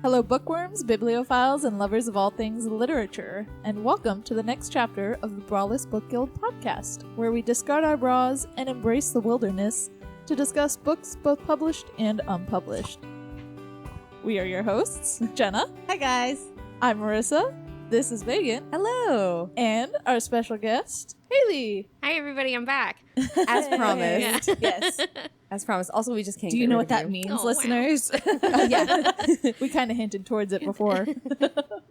Hello bookworms, bibliophiles, and lovers of all things literature, and welcome to the next chapter of the Braless Book Guild podcast, where we discard our bras and embrace the wilderness to discuss books both published and unpublished. We are your hosts, Jenna. Hi guys. I'm Marissa. This is Megan. Hello. And our special guest, Haylee. Hi everybody, I'm back. As promised. Yeah. Yes. As promised. Also, we just can't Do you know what that means, Oh, wow. listeners? Yeah. We kind of hinted towards it before.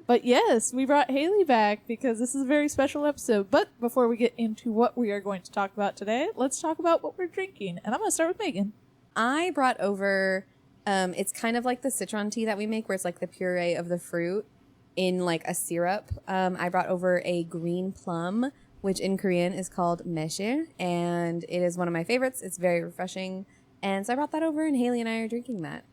But yes, we brought Haylee back because this is a very special episode. But before we get into what we are going to talk about today, let's talk about what we're drinking. And I'm going to start with Megan. I brought over, it's kind of like the citron tea that we make where it's like the puree of the fruit in like a syrup. I brought over a green plum, which in Korean is called meshe, and it is one of my favorites. It's very refreshing. And so I brought that over, and Haylee and I are drinking that.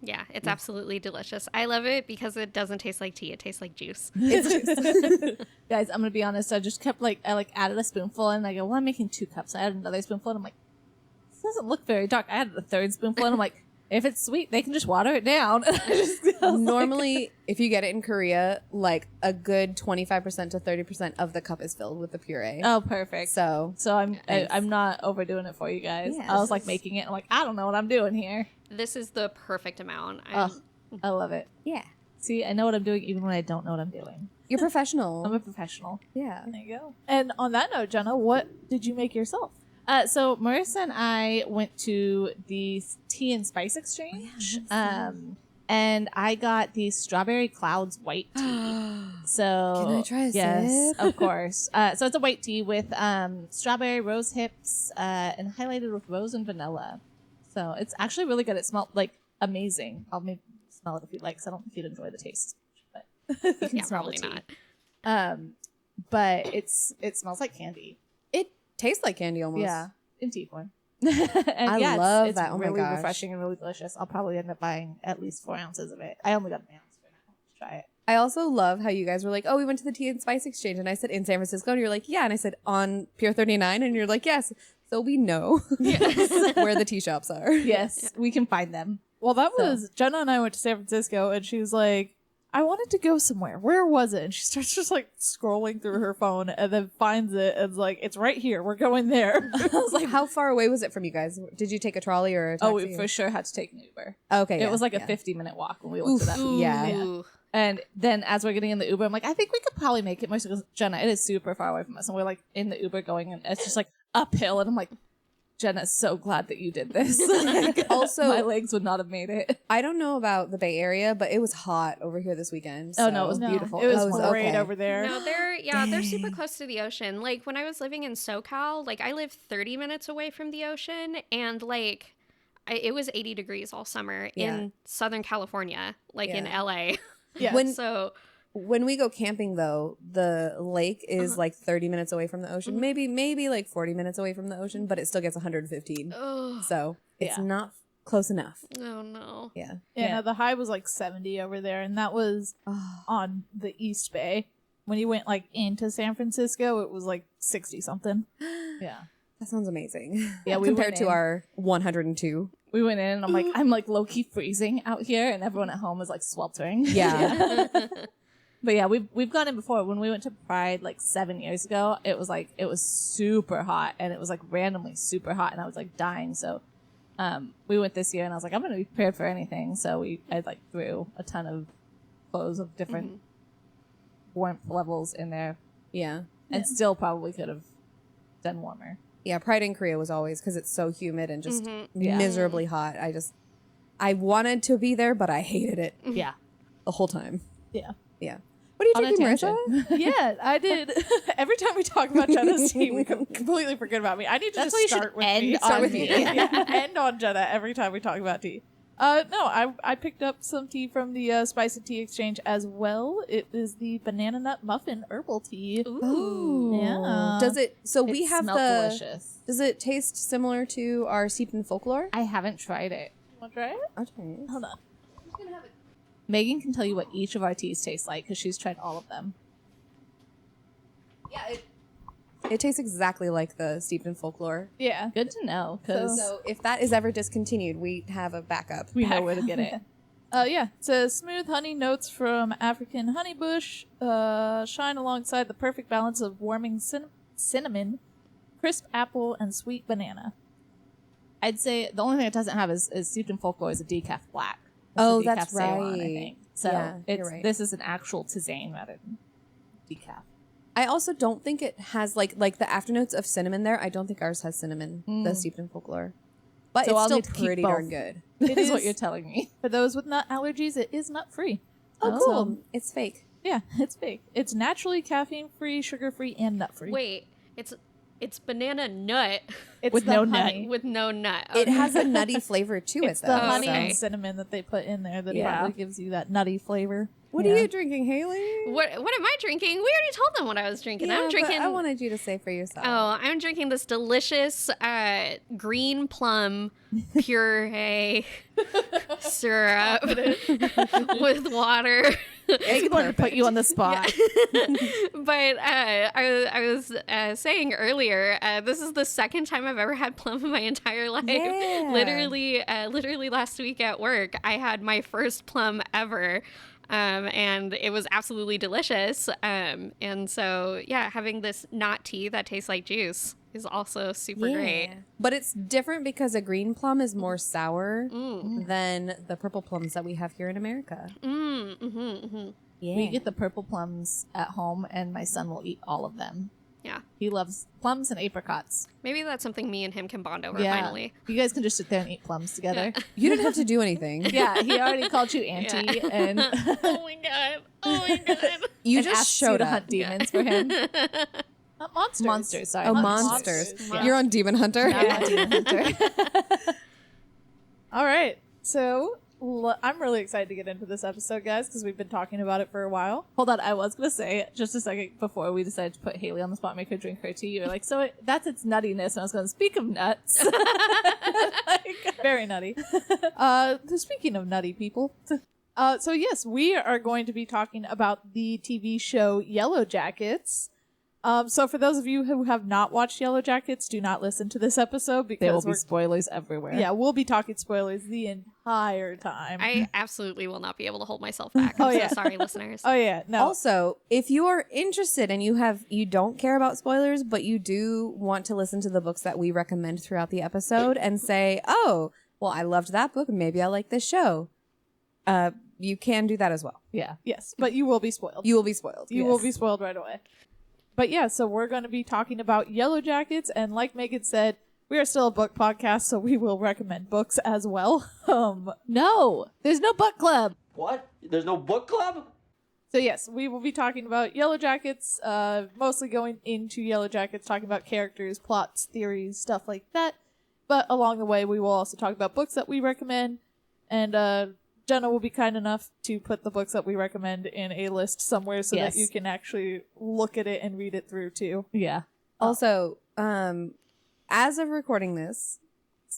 Yeah, it's absolutely delicious. I love it because it doesn't taste like tea. It tastes like juice. It's just, Guys, I'm going to be honest. I just kept I added a spoonful and I go, well, I'm making 2 cups. I added another spoonful and I'm like, this doesn't look very dark. I added a 3rd spoonful and I'm like, if it's sweet, they can just water it down. And I was normally, if you get it in Korea, like a good 25% to 30% of the cup is filled with the puree. oh, perfect. So I'm not overdoing it for you guys. Yes. I was like making it. I'm like, I don't know what I'm doing here. This is the perfect amount. Oh, I love it. yeah, See, I know what I'm doing even when I don't know what I'm doing. you're professional. I'm a professional. Yeah. There you go. And on that note, Jenna, what did you make yourself? So Marissa and I went to the Tea and Spice Exchange, and I got the Strawberry Clouds white tea. So Can I try a yes, sip? of course. So it's a white tea with strawberry, rose hips, and highlighted with rose and vanilla. So it's actually really good. It smelled like amazing. I'll maybe smell it if you'd like, because I don't think you'd enjoy the taste as much, but you can Yeah, smell the probably tea. not. But it smells like candy. It tastes like candy almost. Yeah, in tea form. I love it's that. Oh my really gosh. refreshing and really delicious. I'll probably end up buying at least 4 ounces of it. I only got an ounce for now. Let's try it. I also love how you guys were like, oh, we went to the Tea and Spice Exchange. And I said, in San Francisco. And you're like, yeah. And I said, on Pier 39. And you're like, yes. So we know where the tea shops are. Yes, we can find them. Well, that was Jenna and I went to San Francisco, and she was like, I wanted to go somewhere. Where was it? And she starts just like scrolling through her phone and then finds it and is like, it's right here. We're going there. I was like, how far away was it from you guys? Did you take a trolley or a taxi? Oh, we for sure had to take an Uber. Okay. It was like a yeah. 50-minute walk when we looked it up. Yeah. Ooh. And then as we're getting in the Uber, I'm like, I think we could probably make it. Marissa goes, Jenna, it is super far away from us. And we're like in the Uber going, and it's just like uphill. And I'm like, Jenna's so glad that you did this. Like, Also- my legs would not have made it. I don't know about the Bay Area, but it was hot over here this weekend. Oh, no, so- it was beautiful. It was Oh, great okay. over there. No, they're super close to the ocean. Like when I was living in SoCal, like I live 30 minutes away from the ocean, and like it was 80 degrees all summer in Southern California, like in Yeah. LA. Yeah. When we go camping, though, the lake is like 30 minutes away from the ocean. Maybe like 40 minutes away from the ocean, but it still gets 115. Oh, So it's Yeah. not close enough. oh no. Yeah. No, the high was like 70 over there, and that was on the East Bay. When you went like into San Francisco, it was like 60 something. Yeah. That sounds amazing. Yeah, we compared went to in. our 102. We went in and I'm like low key freezing out here, and everyone at home is like sweltering. Yeah. But yeah, we've gone in before. When we went to Pride like 7 years ago, it was super hot, and it was like randomly super hot, and I was like dying. So we went this year, and I was like, I'm gonna be prepared for anything. So I like threw a ton of clothes of different warmth levels in there, Yeah. and still probably could have done warmer. Yeah. Pride in Korea was always because it's so humid and just Yeah. miserably hot. I wanted to be there, but I hated it Yeah. the whole time. Yeah. Yeah. What are you On a drinking, Marissa? tangent. Yeah, I did. Every time we talk about Jenna's tea, we completely forget about me. I need to That's just why you should start with end me. on Start with me. me. Yeah, end on Jenna every time we talk about tea. No, I picked up some tea from the Spice and Tea Exchange as well. It is the banana nut muffin herbal tea. Ooh. Yeah. Does it? So we It have smelled the. delicious. Does it taste similar to our steeped in folklore? I haven't tried it. Want to try it? I'll try it. Hold on. Megan can tell you what each of our teas taste like because she's tried all of them. Yeah, It tastes exactly like the steeped in folklore. Yeah. Good to know. Because So if that is ever discontinued, we have a backup. we know where to get it. Yeah, it says smooth honey notes from African honeybush shine alongside the perfect balance of warming cinnamon, crisp apple, and sweet banana. I'd say the only thing it doesn't have is steeped in folklore is a decaf black. Oh, the decaf that's Ceylon, I right. think. So Yeah, it's you're right. this is an actual tisane rather than decaf. I also don't think it has like the afternotes of cinnamon there. I don't think ours has cinnamon, the steeped in folklore. But So it's I'll still need to keep pretty both. darn good. It is what is- you're telling me. For those with nut allergies, it is nut free. Oh, cool. It's fake. Yeah, it's fake. It's naturally caffeine free, sugar free, and nut free. Wait, it's banana nut It's with the no honey. nut. with no nut. It Okay. has a nutty flavor to It's it, the though. honey Okay. and cinnamon that they put in there that Yeah. probably gives you that nutty flavor. What Yeah. are you drinking, Haley? What am I drinking? We already told them what I was drinking. Yeah, I'm drinking. but I wanted you to say for yourself. Oh, I'm drinking this delicious green plum puree syrup with water. I wanted to put you on the spot. But I was saying earlier, this is the second time I've ever had plum in my entire life. Yeah. Literally last week at work, I had my first plum ever. And it was absolutely delicious. And so, yeah, having this not tea that tastes like juice is also super great. But it's different because a green plum is more sour Mm. than the purple plums that we have here in America. Yeah. We get the purple plums at home, and my son will eat all of them. Yeah. He loves plums and apricots. Maybe that's something me and him can bond over Yeah. finally. You guys can just sit there and eat plums together. You didn't have to do anything. Yeah, he already called you auntie and, Oh my god. Oh my god. You and just asked you showed to up. hunt demons for him. Monsters. Monsters, sorry. Oh, not monsters. Yeah. You're on Demon Hunter. Not a demon hunter. All right. So I'm really excited to get into this episode, guys, because we've been talking about it for a while. Hold on, I was going to say, just a second before we decided to put Haley on the spot and make her drink her tea, you were like, so that's its nuttiness. And I was going, speak of nuts. Very nutty. Speaking of nutty people. So yes, we are going to be talking about the TV show Yellowjackets. So for those of you who have not watched Yellowjackets, do not listen to this episode because There will be spoilers everywhere. yeah, we'll be talking spoilers the entire time. I absolutely will not be able to hold myself back. Oh, I'm yeah. so sorry, listeners. Oh yeah, no. Also, if you are interested and you don't care about spoilers, but you do want to listen to the books that we recommend throughout the episode and say, oh, well, I loved that book, maybe I like this show. You can do that as well. Yeah. Yes, but you will be spoiled. You will be spoiled. You will be spoiled right away. But yeah, so we're going to be talking about Yellowjackets, and like Megan said, we are still a book podcast, so we will recommend books as well. No, there's no book club. What? There's no book club? So yes, we will be talking about Yellowjackets, mostly going into Yellowjackets, talking about characters, plots, theories, stuff like that. But along the way, we will also talk about books that we recommend, and Jenna will be kind enough to put the books that we recommend in a list somewhere so Yes. that you can actually look at it and read it through too. Yeah. Also, as of recording this,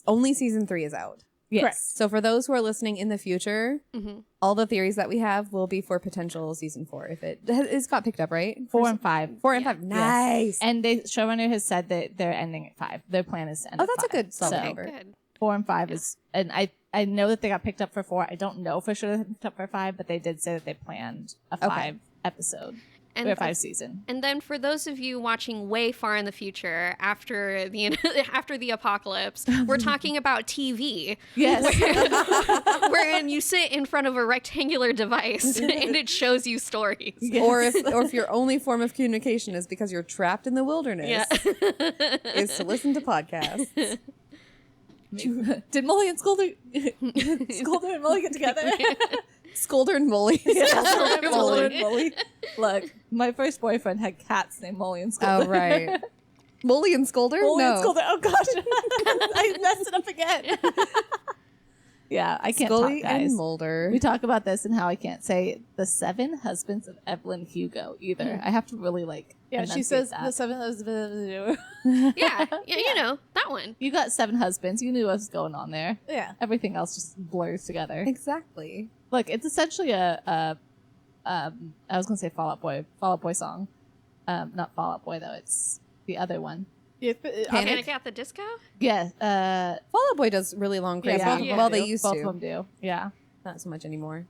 only season 3 is out. Yes. Correct. So for those who are listening in the future, Mhm. all the theories that we have will be for potential season 4 if it's got picked up, right? 4 and 5. 4 and Yeah. 5. Nice. And the showrunner has said that they're ending at 5. Their plan is to end Oh, at that's a 5. good solid So, number. Good. 4 and 5 is, and I know that they got picked up for 4. I don't know for sure they picked up for 5, but they did say that they planned a 5 episode or 5 season. And then for those of you watching way far in the future after the after the apocalypse, we're talking about TV. Yes. Wherein you sit in front of a rectangular device and it shows you stories. Or if your only form of communication is because you're trapped in the wilderness, Yeah. is to listen to podcasts. Did Molly and Scolder and Molly get together? Scolder and Molly. Scolder and Molly. Look, my first boyfriend had cats named Molly and Scolder. Oh, right. Molly and Scolder? Molly no. and Scolder. Oh gosh, I messed it up again. Yeah, I can't Scully talk, guys. and Mulder. We talk about this and how I can't say the 7 husbands of Evelyn Hugo either. I have to really Yeah, she enunciate says that. the 7 Yeah, you know, that one. You got 7 husbands. You knew what was going on there. Yeah. Everything else just blurs together. Exactly. Look, it's essentially I was gonna say Fall Out Boy song. Not Fall Out Boy though. It's the other one. Panic at the Disco? Yeah. Fall Out Boy does really long crazy. Yeah, Well, they used both to. of them do. Yeah. Not so much anymore.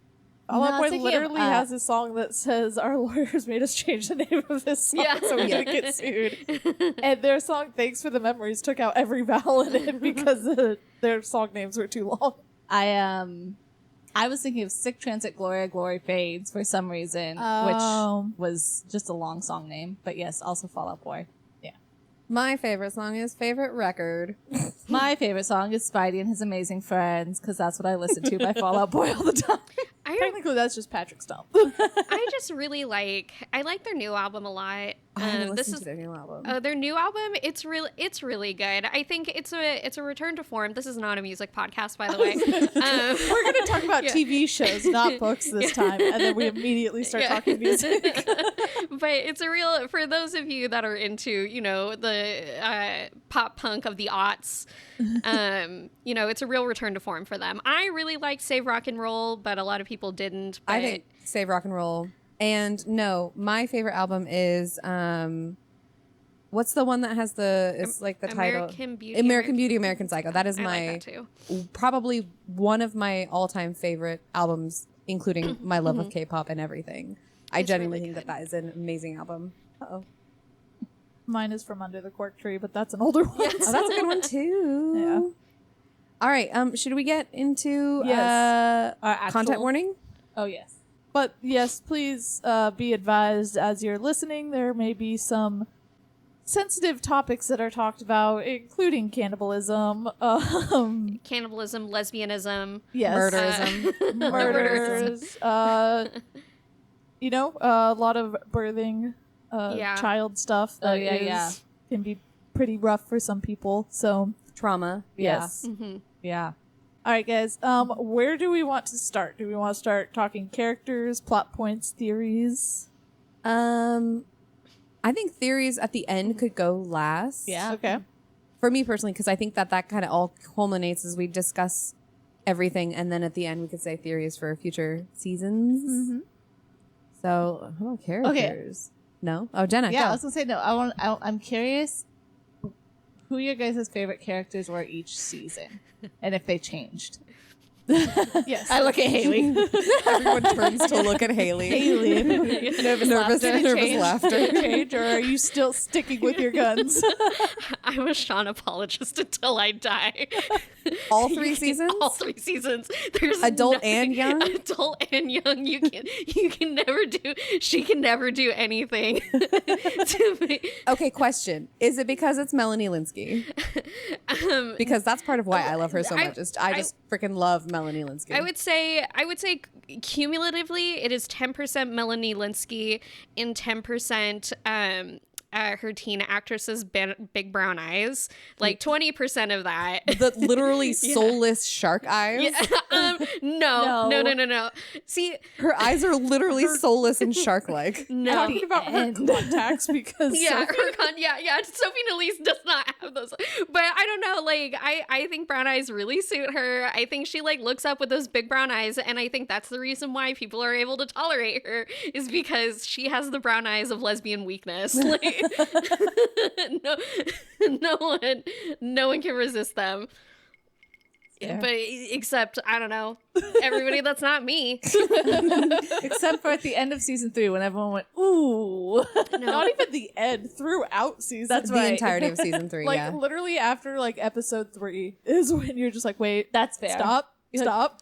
Fall Out No, Boy thinking literally of, has a song that says our lawyers made us change the name of this song so we didn't get sued. And their song Thanks for the Memories took out every vowel in it because their song names were too long. I was thinking of Sick Transit Gloria Glory Fades for some reason, Oh. which was just a long song name. But yes, also Fall Out Boy. My favorite song is Favorite Record. My favorite song is Spidey and His Amazing Friends because that's what I listen to by Fall Out Boy all the time. Technically, that's just Patrick Stump. I just really like their new album a lot. I haven't listened to their new album. Their new album. It's really good. I think it's a return to form. This is not a music podcast, by the way. We're going to talk about TV shows, not books this time, and then we immediately start talking music. But it's a real, for those of you that are into, the pop punk of the aughts, it's a real return to form for them. I really liked Save Rock and Roll, but a lot of people didn't. But I think Save Rock and Roll. And no, my favorite album is what's the one that has it's like the title American Beauty, American Psycho. That is I my like that too. probably one of my all-time favorite albums, including my love of K-pop and everything. I genuinely think that is an amazing album. Uh-oh. Mine is From Under the Cork Tree, but that's an older one. Oh, that's a good one too. Yeah. All right. Should we get into Our actual- content warning? Oh, yes. But yes, please be advised as you're listening, there may be some sensitive topics that are talked about, including cannibalism. Cannibalism, lesbianism, Yes. Murderism. Murders. A lot of birthing, child stuff that can be pretty rough for some people. So Trauma. yes. Mm-hmm. Yeah. All right, guys. Where do we want to start? Do we want to start talking characters, plot points, theories? I think theories at the end could go last. Yeah. Okay. For me personally, because I think that kind of all culminates as we discuss everything, and then at the end we could say theories for future seasons. Mm-hmm. So, how about characters? No? Oh, Jenna, Yeah, go. I was gonna say no. I'm curious who your guys' favorite characters were each season, and if they changed. Yes. I look at Haylee. Everyone turns to look at Haylee. nervous laughter. Change, or are you still sticking with your guns? I'm a Sean apologist until I die. All 3 seasons? All 3 seasons. There's Adult and young? Adult and young. She can never do anything to me. Okay, question. Is it because it's Melanie Linsky? Because that's part of why I love her so much. I just freaking love Melanie Linsky. I would say cumulatively it is 10% Melanie Linsky and 10% her teen actress's big brown eyes. Like 20% of that. The literally soulless shark eyes. No. See, her eyes are literally soulless and shark-like. no. Talking about her contacts because Sophie Nélisse does not have those, but I don't know. Like, I think brown eyes really suit her. I think she looks up with those big brown eyes, and I think that's the reason why people are able to tolerate her is because she has the brown eyes of lesbian weakness. Like, no one can resist them. Yeah. But except, I don't know, everybody that's not me. Except for at the end of season 3 when everyone went, ooh. not even the end, throughout season. That's The right. entirety of season 3, literally after episode 3 is when you're just like, wait, That's fair. stop,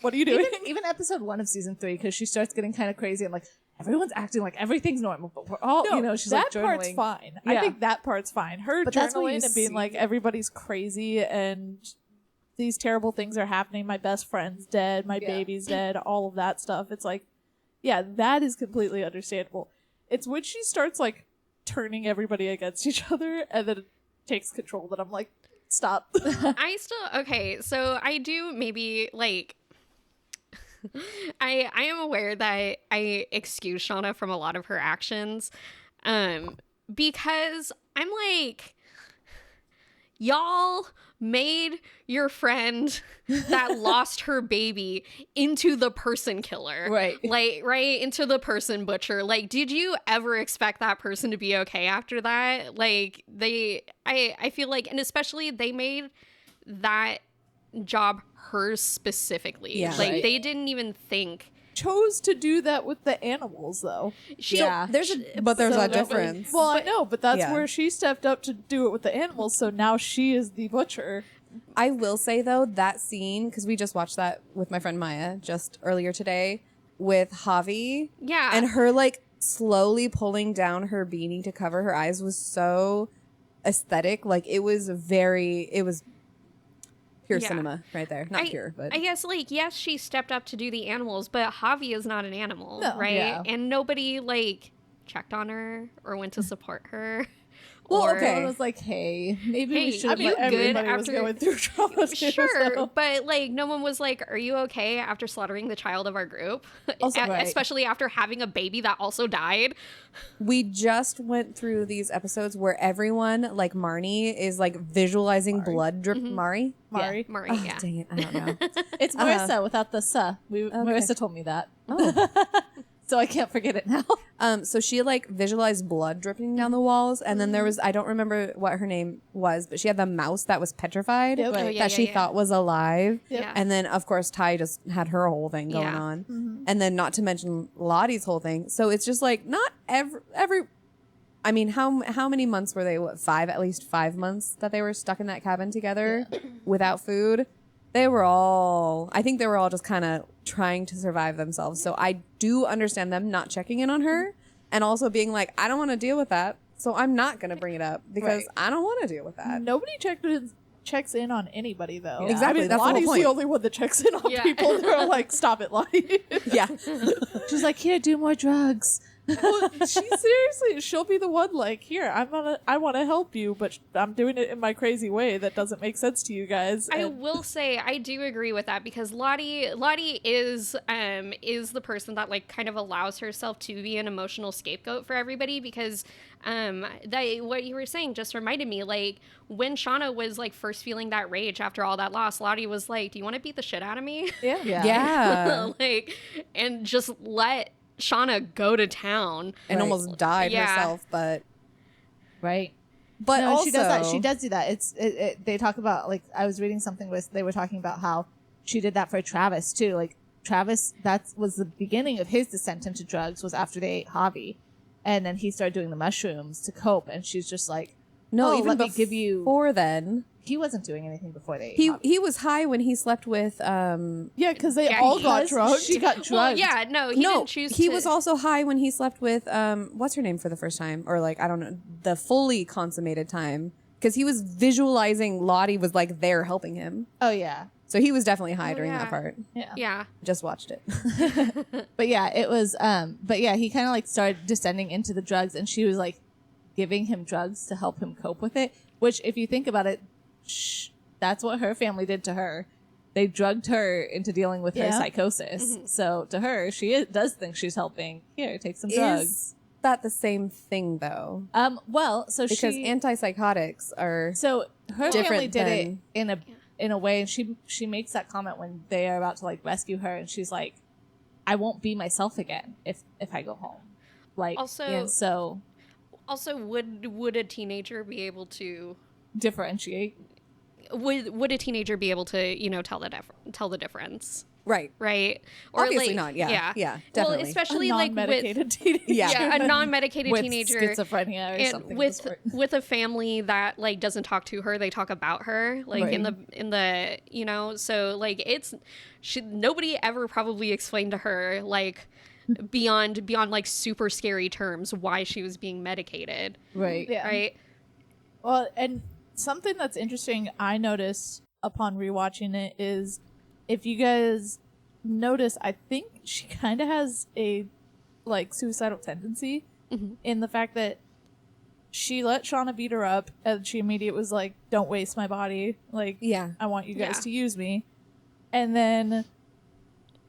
what are you doing? Even episode 1 of season 3, because she starts getting kind of crazy and everyone's acting like everything's normal, but we're all, she's that journaling. part's fine. I Yeah. think that part's fine. Her But that's what journaling you and being see. like, everybody's crazy and these terrible things are happening. My best friend's dead. My baby's dead. All of that stuff. It's like, yeah, that is completely understandable. It's when she starts turning everybody against each other and then it takes control that I'm like, stop. So I do maybe I am aware that I excuse Shauna from a lot of her actions because I'm y'all made your friend that lost her baby into the person killer. Right. Like, right into the person butcher. Like, did you ever expect that person to be okay after that? Like, I feel like, and especially they made that job hers specifically. Yeah. Like, Right. they didn't even think. Chose to do that with the animals, though. Yeah. There's a difference. Well, I know, but that's Yeah. where she stepped up to do it with the animals, so now she is the butcher. I will say though, that scene, because we just watched that with my friend Maya just earlier today with Javi, Yeah. and her like slowly pulling down her beanie to cover her eyes was so aesthetic. Like it was pure Yeah. cinema right there. Not pure, but I guess, like, yes, she stepped up to do the animals, but Javi is not an animal, No. right? Yeah. And nobody, like, checked on her or went to support her. Well, or, okay. I was like, hey, maybe Hey, we should. I I mean, you good everybody was after- going through trauma too, Sure, so. but, like, no one was like, are you okay after slaughtering the child of our group? Also, right. Especially after having a baby that also died. we just went through these episodes where everyone, like Marnie, is like visualizing blood drip. Mari? Mari. Murray, Oh, yeah. dang it. I don't know. It's Marissa without the "sa." Marissa told me that, so I can't forget it now. So she like visualized blood dripping down the walls, and then there was, I don't remember what her name was, but she had the mouse that was petrified Yep. Oh, that yeah, she yeah. thought was alive. Yep. Yeah. And then of course Ty just had her whole thing going Yeah. on, and then not to mention Lottie's whole thing. So it's just like not every. I mean, how many months were they? What, 5? At least 5 months that they were stuck in that cabin together without food. I think they were all just kind of trying to survive themselves. So I do understand them not checking in on her and also being like, I don't want to deal with that. So I'm not going to bring it up because Right. I don't want to deal with that. Nobody checks in on anybody, though. Yeah. Exactly, I mean, that's the whole Lottie's point. the only one that checks in on Yeah. people. They're like, stop it, Lottie. Yeah. She's like, here, do more drugs. Well, she'll be the one like, here, I want to help you, but I'm doing it in my crazy way that doesn't make sense to you guys. I And- will say I do agree with that because Lottie is the person that like kind of allows herself to be an emotional scapegoat for everybody because that what you were saying just reminded me like when Shauna was like first feeling that rage after all that loss, Lottie was like, "Do you want to beat the shit out of me?" yeah. Yeah. like and just let Shauna go to town. And almost died Yeah. herself, but Right. but No, also she does that. She does do that. They talk about like I was reading something where they were talking about how she did that for Travis too. Like Travis, that was the beginning of his descent into drugs was after they ate Javi, and then he started doing the mushrooms to cope. And she's just like, No, "Oh, even let me give you." before then. He wasn't doing anything before they ate He Javi. he was high when he slept with Yeah, because they Yeah, all he got Because drugged. She got drugged. Well, yeah, no, he didn't choose he to. was also high when he slept with what's her name for the first time, or like I don't know, the fully consummated time, because he was visualizing Lottie was like there helping him, Oh yeah. so he was definitely high during yeah. that part. Yeah. Yeah. Just watched it. But yeah, it was. But yeah, he kind of like started descending into the drugs, and she was like giving him drugs to help him cope with it. Which, if you think about it, that's what her family did to her. They drugged her into dealing with her Yeah. psychosis. So to her, does think she's helping. Here, take some drugs. Is that the same thing though? Well, so Because she antipsychotics are so her different family did it than- in a way, and she makes that comment when they are about to like rescue her, and she's like, "I won't be myself again if I go home." Like Also- and so Also, would a teenager be able to? differentiate. Would a teenager be able to tell the difference? right. Right? Obviously not. Yeah. Yeah, definitely. Well, especially a like with non-medicated teenager. Yeah. a non-medicated With teenager schizophrenia or and something of the with sort. with a family that like doesn't talk to her, they talk about her like in the so like nobody ever probably explained to her like beyond like super scary terms why she was being medicated, Right. Yeah. right? Well, and something that's interesting I noticed upon rewatching it is if you guys notice, I think she kind of has a like suicidal tendency in the fact that she let Shauna beat her up and she immediately was like, "Don't waste my body. Like, Yeah. I want you guys Yeah. to use me." And then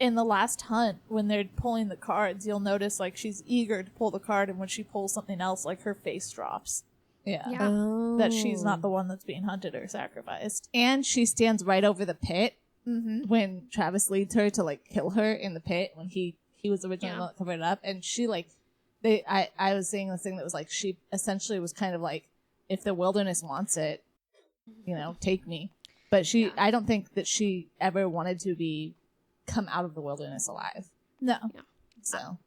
in the last hunt, when they're pulling the cards, you'll notice like she's eager to pull the card, and when she pulls something else, like her face drops. Yeah. Oh. that she's not the one that's being hunted or sacrificed. And she stands right over the pit Mm-hmm. when Travis leads her to like kill her in the pit when he was originally the one that covered it up, and she like I was saying this thing that was like she essentially was kind of like, if the wilderness wants it, you know, take me. But I don't think that she ever wanted to come out of the wilderness alive. No. Yeah. So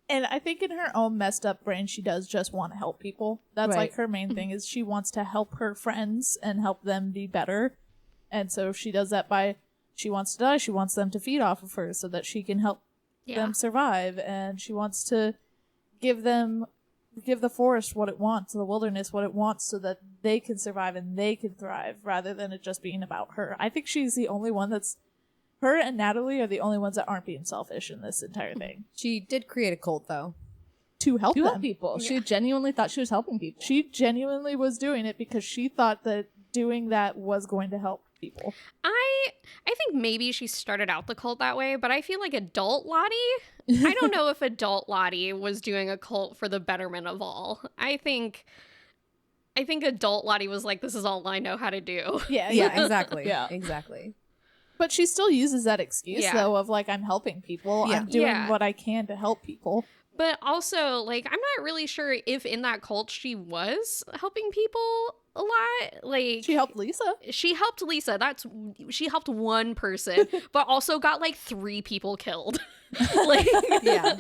And I think in her own messed up brain, she does just want to help people. That's Right. like her main thing is she wants to help her friends and help them be better. And so she does that by, she wants to die. She wants them to feed off of her so that she can help them survive. And she wants to give the forest what it wants, the wilderness what it wants, so that they can survive and they can thrive rather than it just being about her. I think she's the only one her and Natalie are the only ones that aren't being selfish in this entire thing. She did create a cult, though. To help to them. help people. She genuinely thought she was helping people. She genuinely was doing it because she thought that doing that was going to help people. I think maybe she started out the cult that way, but I feel like adult Lottie, I don't know if adult Lottie was doing a cult for the betterment of all. I think adult Lottie was like, this is all I know how to do. Yeah, Yeah, exactly. Yeah. Exactly. But she still uses that excuse, Yeah. though, of like, I'm helping people. Yeah. I'm doing Yeah. what I can to help people. But also, like, I'm not really sure if in that cult she was helping people a lot. Like, She helped Lisa. She helped Lisa. She helped one person, but also got like 3 people killed. Like, Yeah.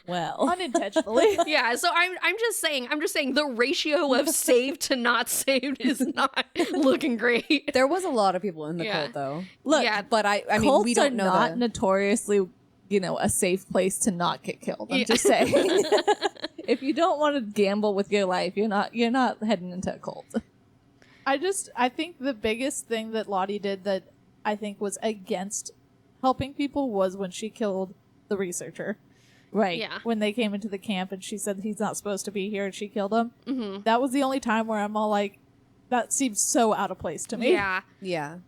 Well, Unintentionally. yeah. So I'm just saying the ratio of saved to not saved is not looking great. There was a lot of people in the Yeah. cult, though. look, Yeah. But I mean, cults we don't are know not the... notoriously, you know, a safe place to not get killed. I'm just saying. If you don't want to gamble with your life, you're not heading into a cult. I think the biggest thing that Lottie did that I think was against helping people was when she killed the researcher. Right. Yeah. When they came into the camp and she said he's not supposed to be here and she killed him. Mm-hmm. That was the only time where I'm all like, that seems so out of place to me. Yeah. Yeah.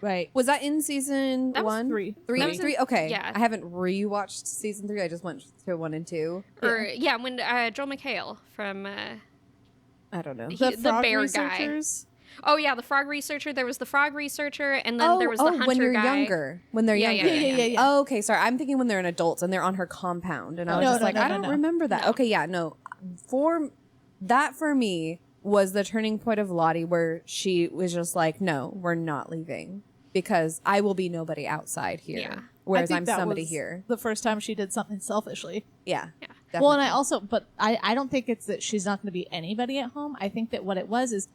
Right. Was that in season That was 1? 3. Three? That was in- Three? Okay. yeah. I haven't rewatched season 3. I just went to 1 and 2. Or when Joel McHale from I don't know. the frog bear researchers? oh yeah, the frog researcher. There was the frog researcher, and then there was the hunter when you're guy. younger. When they're Yeah, younger. yeah. Oh, okay. Sorry. I'm thinking when they're in adults and they're on her compound. And I was No, just no, like, no, I no, don't no. remember that. No. Okay, yeah, no. For me was the turning point of Lottie where she was just like, no, we're not leaving because I will be nobody outside here. Yeah. Whereas I think I'm that somebody was here. The first time she did something selfishly. Yeah. Yeah. Well, and definitely. I don't think it's that she's not going to be anybody at home. I think that what it was is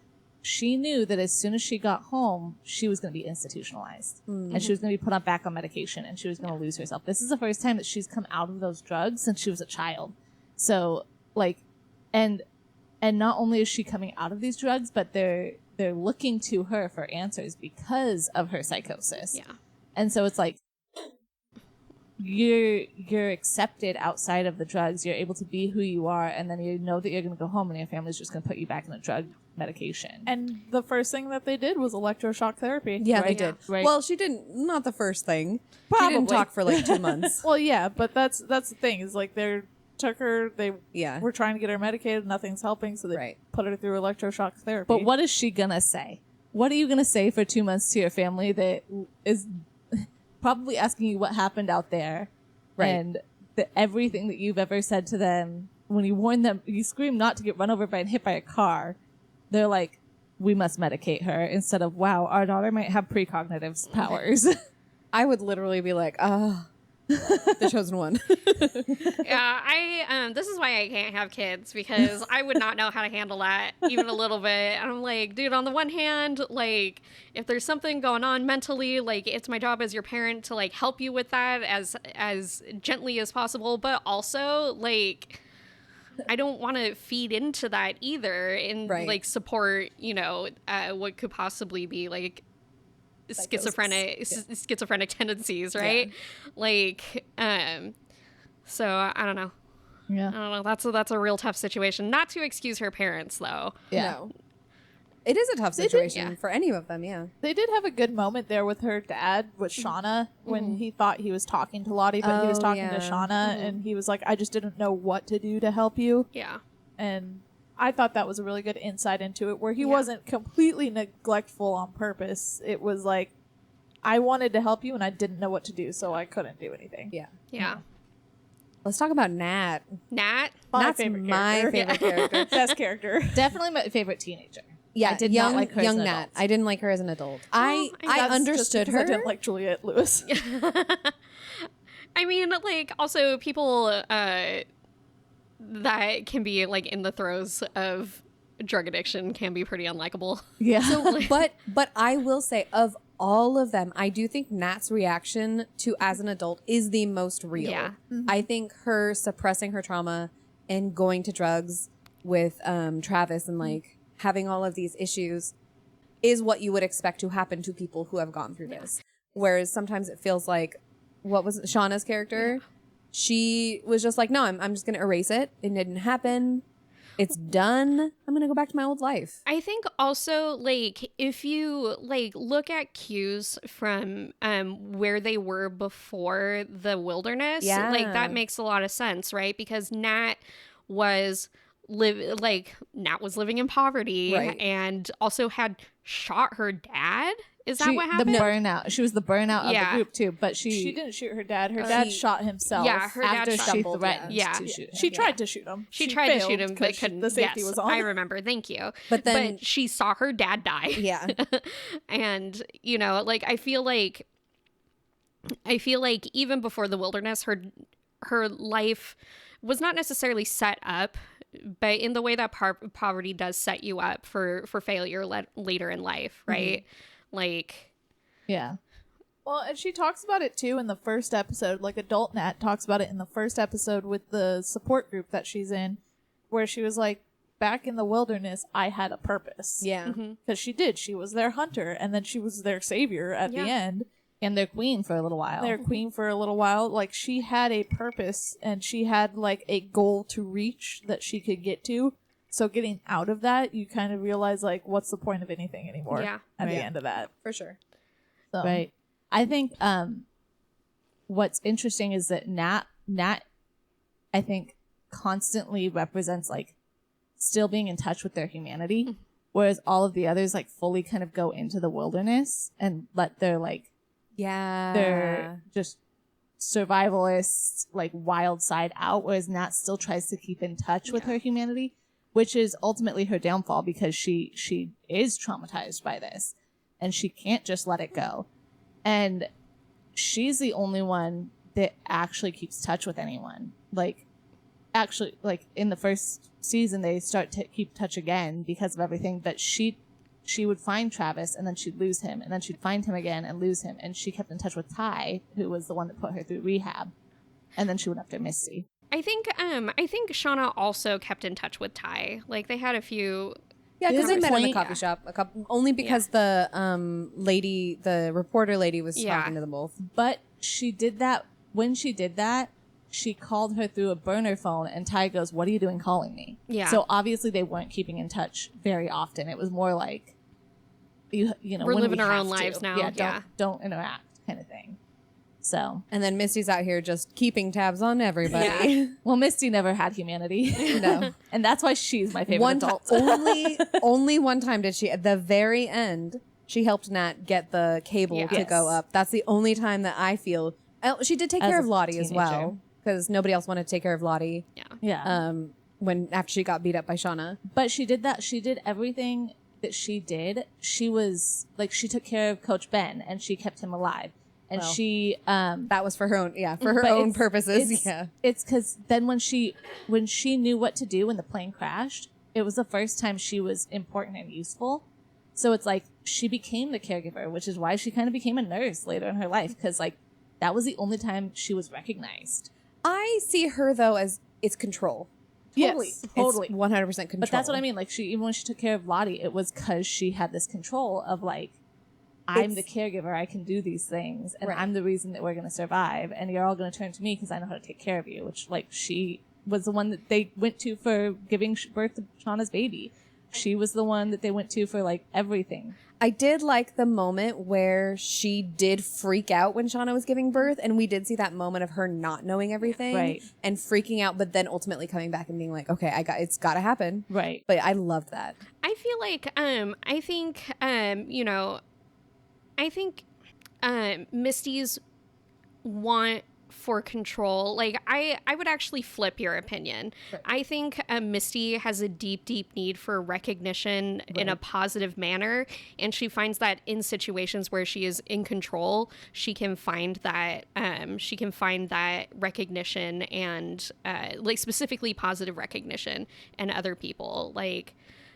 she knew that as soon as she got home, she was going to be institutionalized and she was going to be put back on medication and she was going to lose herself. This is the first time that she's come out of those drugs since she was a child. So like, and not only is she coming out of these drugs, but they're looking to her for answers because of her psychosis. Yeah. And so it's like, you're accepted outside of the drugs. You're able to be who you are, and then you know that you're going to go home, and your family's just going to put you back in a drug medication. And the first thing that they did was electroshock therapy. Yeah, they Right? did. Right. Well, she didn't. Not the first thing. She Probably. didn't talk for like 2 months. Well, yeah, but that's the thing is like they took her. They Yeah. were trying to get her medicated. Nothing's helping, so they Right. put her through electroshock therapy. But what is she going to say? What are you going to say for 2 months to your family that is probably asking you what happened out there? Right. And everything that you've ever said to them, when you warn them, you scream not to get run over by and hit by a car, they're like, we must medicate her, instead of, wow, our daughter might have precognitive powers. I would literally be like, the chosen one. Yeah, this is why I can't have kids, because I would not know how to handle that even a little bit. And I'm like, dude, on the one hand, like, if there's something going on mentally, like, it's my job as your parent to like help you with that as gently as possible, but also like I don't want to feed into that either and Right. like support, what could possibly be like schizophrenic tendencies, right? Like, so I don't know. Yeah. I don't know. That's a real tough situation. Not to excuse her parents, though. Yeah. No. It is a tough did, situation yeah. for any of them, yeah. they did have a good moment there with her dad, with Shauna, when he thought he was talking to Lottie, but he was Oh, talking yeah. to Shauna, and he was like, I just didn't know what to do to help you. Yeah. And I thought that was a really good insight into it, where he wasn't completely neglectful on purpose. It was like, I wanted to help you and I didn't know what to do, so I couldn't do anything. Yeah. Let's talk about Nat. Nat? Nat's favorite my character. favorite character. Best character. Definitely my favorite teenager. Yeah, I did young, not like her as young an Nat. adult. I didn't like her as an adult. I That's understood just her. because I didn't like Juliette Lewis. I mean, like, also people that can be, like, in the throes of drug addiction can be pretty unlikable. Yeah. So, but I will say, of all of them, I do think Nat's reaction to as an adult is the most real. Yeah. I think her suppressing her trauma and going to drugs with Travis and like having all of these issues is what you would expect to happen to people who have gone through this. Whereas sometimes it feels like, what was it, Shauna's character? Yeah. She was just like, no, I'm just going to erase it. It didn't happen. It's done. I'm going to go back to my old life. I think also, like, if you, like, look at cues from where they were before the wilderness, like, that makes a lot of sense, right? Because Nat was living in poverty and also had shot her dad. Is that what happened? The burnout. She was the burnout of the group too, but she didn't shoot her dad. Her dad shot himself. Yeah, her dad after she stumbled, threatened yeah. to shoot him. She tried to shoot him. She tried to shoot him, but couldn't. The safety was on. I remember. Thank you. But then she saw her dad die. Yeah. And, you know, like, I feel like even before the wilderness, her life was not necessarily set up, but in the way that poverty does set you up for failure later in life, right? Mm-hmm. Like, yeah. Well, and she talks about it too in the first episode. Like, adult Nat talks about it in the first episode with the support group that she's in, where she was like, back in the wilderness, I had a purpose. Yeah. Because she did. She was their hunter, and then she was their savior at the end. And their queen for a little while. Like, she had a purpose, and she had, like, a goal to reach that she could get to. So getting out of that, you kind of realize, like, what's the point of anything anymore at the end of that. For sure. So. Right. I think what's interesting is that Nat, I think, constantly represents, like, still being in touch with their humanity, whereas all of the others, like, fully kind of go into the wilderness and let their, like, they're just survivalist, like, wild side out, whereas Nat still tries to keep in touch with her humanity, which is ultimately her downfall because she is traumatized by this and she can't just let it go. And she's the only one that actually keeps touch with anyone. Like, actually, like, in the first season, they start to keep touch again because of everything, but she would find Travis and then she'd lose him, and then she'd find him again and lose him, and she kept in touch with Ty, who was the one that put her through rehab, and then she went after Misty. I think Shauna also kept in touch with Ty. Like, they had a few. Yeah, because they met in the coffee shop only because the reporter lady was talking to them both. But she did that. When she did that, she called her through a burner phone, and Ty goes, "What are you doing calling me?" Yeah. So obviously they weren't keeping in touch very often. It was more like, you know, we're when living we our have own to. lives now. Don't interact, kind of thing. So, and then Misty's out here just keeping tabs on everybody. Yeah. Well, Misty never had humanity. No. And that's why she's my favorite adult. Only one time did she, at the very end, she helped Nat get the cable to go up. That's the only time that I feel. She did take care of Lottie as well, because nobody else wanted to take care of Lottie. Yeah. After she got beat up by Shauna. But she did that. She did everything that she did. She was like, she took care of Coach Ben and she kept him alive. And she that was for her own for her own purposes. It's because then when she knew what to do when the plane crashed, it was the first time she was important and useful. So it's like she became the caregiver, which is why she kind of became a nurse later in her life, because like that was the only time she was recognized. I see her though as it's control. Totally. It's 100% control. But that's what I mean. Like, even when she took care of Lottie, it was because she had this control of like, I'm the caregiver. I can do these things, and I'm the reason that we're going to survive. And you're all going to turn to me because I know how to take care of you. Which, like, she was the one that they went to for giving birth to Shauna's baby. she was the one that they went to for like everything. I did like the moment where she did freak out when Shauna was giving birth, and we did see that moment of her not knowing everything, Right. and freaking out, but then ultimately coming back and being like, "Okay, it's got to happen." Right. But I loved that. I feel like I think Misty's want for control, like I would actually flip your opinion. Right. I think Misty has a deep need for recognition in a positive manner, and she finds that in situations where she is in control, she can find that recognition and like specifically positive recognition in other people. Like,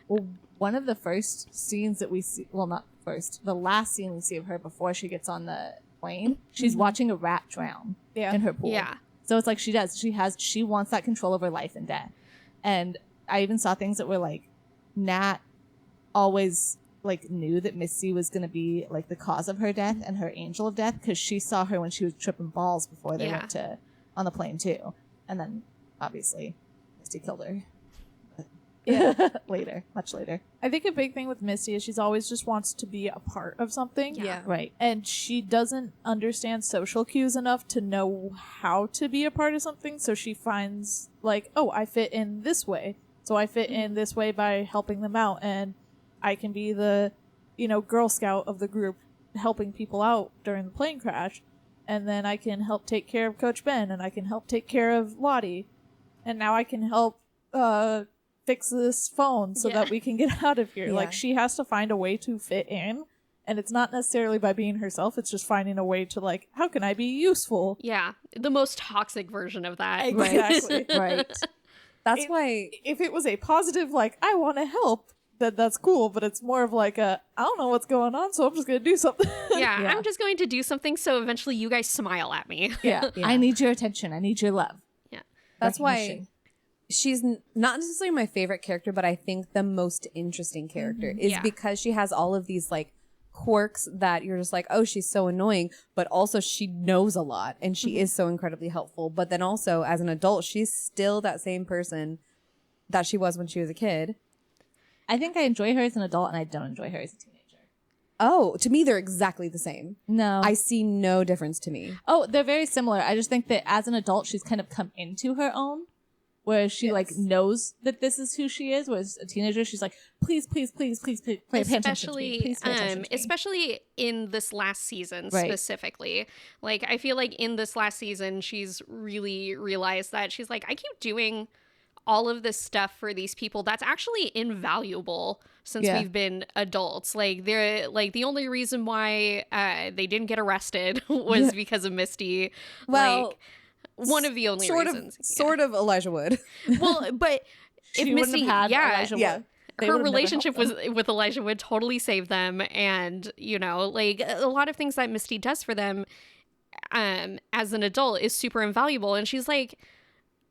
well, one of the first scenes that we see, well, not first, the last scene we see of her before she gets on the plane, she's watching a rat drown in her pool. Yeah. So it's like she wants that control over life and death. And I even saw things that were like, Nat always like knew that Misty was going to be like the cause of her death and her angel of death, because she saw her when she was tripping balls before they went on the plane too. And then obviously Misty killed her. Later, much later. I think a big thing with Misty is she's always just wants to be a part of something. Yeah. Right. And she doesn't understand social cues enough to know how to be a part of something. So she finds like, oh, I fit in this way. So I fit in this way by helping them out. And I can be the, Girl Scout of the group helping people out during the plane crash. And then I can help take care of Coach Ben, and I can help take care of Lottie. And now I can help, fix this phone so that we can get out of here. Like, she has to find a way to fit in, and it's not necessarily by being herself, it's just finding a way to, like, how can I be useful? Yeah, the most toxic version of that. Exactly. Right. That's why if it was a positive, like, I want to help, that's cool, but it's more of like I don't know what's going on, so I'm just gonna do something. Yeah, I'm just going to do something so eventually you guys smile at me. Yeah. I need your attention. I need your love. Yeah. that's why she's not necessarily my favorite character, but I think the most interesting character is because she has all of these like quirks that you're just like, oh, she's so annoying, but also she knows a lot and she is so incredibly helpful. But then also as an adult, she's still that same person that she was when she was a kid. I think I enjoy her as an adult, and I don't enjoy her as a teenager. Oh, to me, they're exactly the same. No. I see no difference to me. Oh, they're very similar. I just think that as an adult, she's kind of come into her own, whereas she like knows that this is who she is. Whereas a teenager, she's like, please pay attention to me. Please pay attention to me. Especially in this last season specifically. Like, I feel like in this last season, she's really realized that she's like, I keep doing all of this stuff for these people that's actually invaluable since we've been adults. Like, they're like, the only reason why they didn't get arrested was because of Misty. Well, like, one of the only reasons. Sort of Elijah Wood. Well, but if She wouldn't Misty, have had Elijah Wood. They her would've never relationship helped with Elijah Wood totally saved them, and like a lot of things that Misty does for them as an adult is super invaluable. And she's like,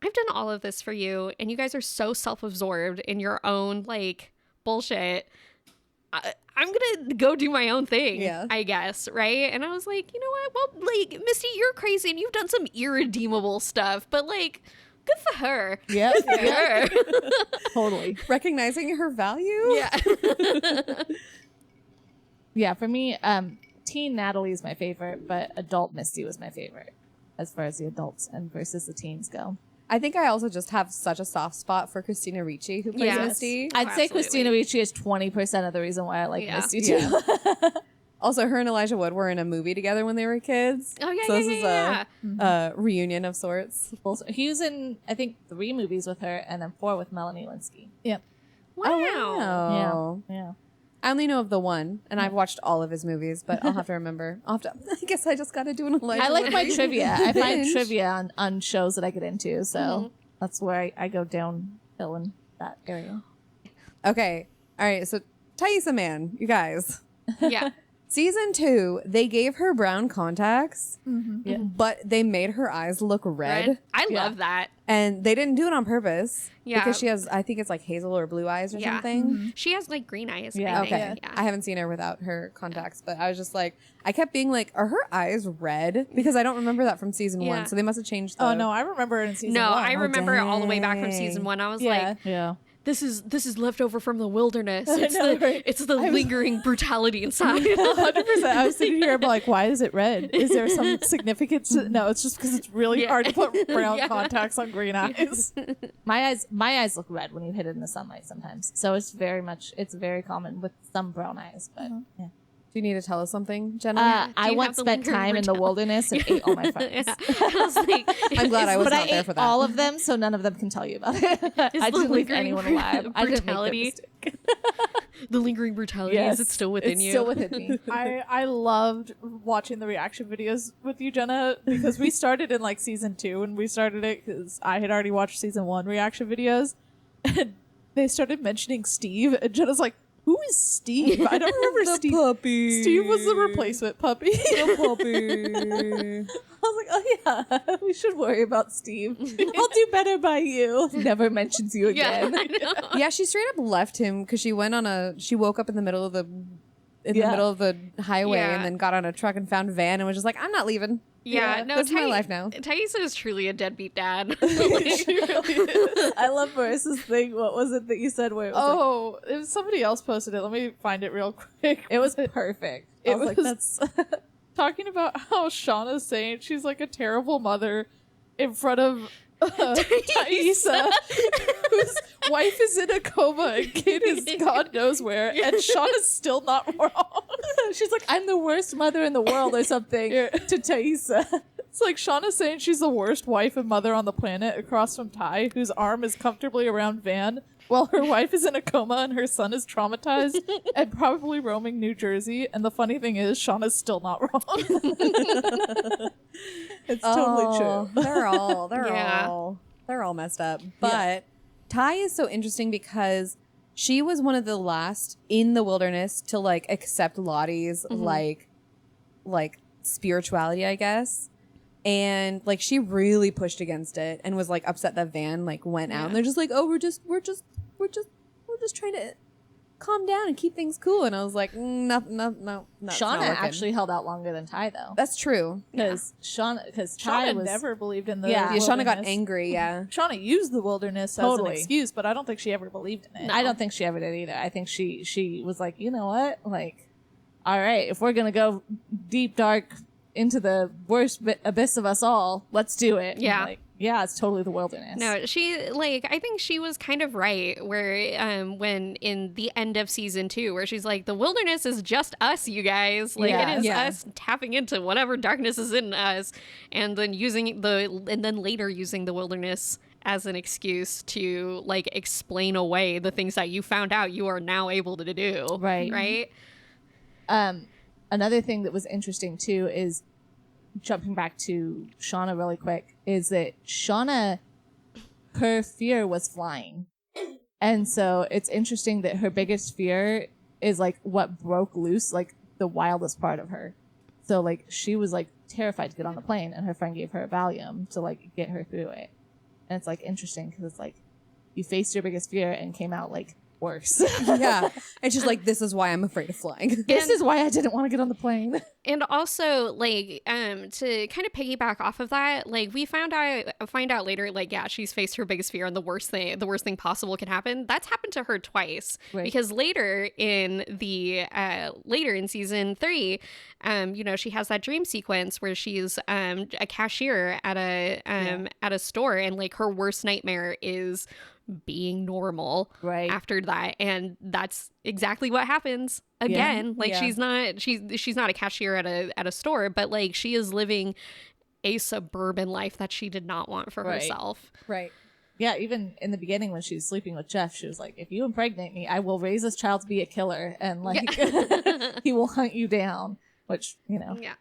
I've done all of this for you, and you guys are so self-absorbed in your own like bullshit. I'm gonna go do my own thing, I guess, right? And I was like, you know what? Well, like, Misty, you're crazy, and you've done some irredeemable stuff, but like, good for her. Yeah, Good for her. totally. Recognizing her value? Yeah. Yeah, for me, teen Natalie is my favorite, but adult Misty was my favorite as far as the adults and versus the teens go. I think I also just have such a soft spot for Christina Ricci, who plays Misty. I'd say absolutely. Christina Ricci is 20% of the reason why I like Misty too. Yeah. Also, her and Elijah Wood were in a movie together when they were kids. Oh, yeah, so yeah, this yeah, is a reunion of sorts. He was in, I think, 3 movies with her and then 4 with Melanie Linsky. Yep. Wow. Oh, wow. Yeah. I only know of the one, and I've watched all of his movies, but I'll have to remember. I guess I just got to do an Elijah I like Wood my movie. trivia. I find Binge. trivia on shows that I get into, so that's where I go downhill in that area. Okay. All right. So, Thaisa Man, you guys. Yeah. Season 2, they gave her brown contacts, Yeah. but they made her eyes look red. I love that. And they didn't do it on purpose. Yeah. Because she has, I think it's like hazel or blue eyes or something. She has like green eyes. Yeah. I think. Okay. Yeah. I haven't seen her without her contacts, but I was just like, I kept being like, are her eyes red? Because I don't remember that from season 1. So they must have changed the... Oh, no, I remember it in season 1. No, I remember it all the way back from dang. season 1. I was like, Yeah. this is left over from the wilderness. Right? It's the lingering brutality inside. 100%. I was sitting here, I'm like, why is it red? Is there some significance? No, it's just because it's really hard to put brown contacts on green eyes. My eyes look red when you hit it in the sunlight sometimes. So it's very common with some brown eyes. But yeah. Do you need to tell us something, Jenna? I once spent time in the wilderness and ate all my friends. I was like, I'm glad I was But not I there ate for that. all of them, so none of them can tell you about it. I didn't leave anyone alive. I didn't make that mistake. the lingering brutality, is it still within you? It's still within me. I loved watching the reaction videos with you, Jenna, because we started in like season 2 and we started it because I had already watched season 1 reaction videos and they started mentioning Steve and Jenna's like, who is Steve? I don't remember Steve. Puppy. Steve was the replacement puppy. The puppy. I was like, oh yeah, we should worry about Steve. I'll do better by you. Never mentions you again. I know. Yeah, she straight up left him because she went on she woke up in the middle of the middle of the highway Yeah. and then got on a truck and found Van and was just like, I'm not leaving. Yeah, no, that's my life now. Thaisa is truly a deadbeat dad. She really is. I love Marissa's thing. What was it that you said where it was It was somebody else posted it. Let me find it real quick. it was perfect. I It was like, was- that's Talking about how Shauna's saying she's like a terrible mother in front of Thaisa, whose wife is in a coma and kid is God knows where, and Shauna's still not wrong. she's like, I'm the worst mother in the world or something Yeah. to Thaisa. It's like Shauna's saying she's the worst wife and mother on the planet across from Ty, whose arm is comfortably around Van, while her wife is in a coma and her son is traumatized and probably roaming New Jersey. And the funny thing is, Shauna's still not wrong. It's totally true. They're all Yeah. they're all messed up. But Ty is so interesting because she was one of the last in the wilderness to like accept Lottie's like spirituality, I guess. And like she really pushed against it and was like upset that Van like went out. And they're just like, oh, we're just trying to calm down and keep things cool. And I was like, no. it's not Shauna working. actually held out longer than Ty though. That's true. Because Ty Shauna was never believed in the Yeah. Yeah, Shauna got wilderness. angry. Yeah. Shauna used the wilderness as Totally. an excuse, but I don't think she ever believed in it. I don't think she ever did either. I think she was like, you know what? Like, all right, if we're going to go deep, dark into the worst abyss of us all, let's do it. Yeah. Like, yeah, it's totally the wilderness. No, I think she was kind of right where when in the end of season 2 where she's like, the wilderness is just us, you guys. Like Yeah. it is Yeah. us tapping into whatever darkness is in us and then later using the wilderness as an excuse to like explain away the things that you found out you are now able to do. Right. Right? Another thing that was interesting too is jumping back to Shauna really quick is that Shauna, her fear was flying. And so it's interesting that her biggest fear is like what broke loose, like the wildest part of her. So like she was like terrified to get on the plane and her friend gave her a Valium to like get her through it. And it's like interesting because it's like you faced your biggest fear and came out like worse. Yeah. And she's like, this is why I'm afraid of flying. This is why I didn't want to get on the plane. And also, like, to kind of piggyback off of that, like, we find out later, like, yeah, she's faced her biggest fear, and the worst thing possible can happen. That's happened to her twice, Right. because later in season 3, she has that dream sequence where she's a cashier at a store, and like her worst nightmare is being normal Right. after that, and that's exactly what happens again. Like Yeah. she's not a cashier at a store, but like she is living a suburban life that she did not want for Right. herself. Right. Yeah, even in the beginning when she was sleeping with Jeff, she was like, if you impregnate me, I will raise this child to be a killer and like he will hunt you down, which, Yeah.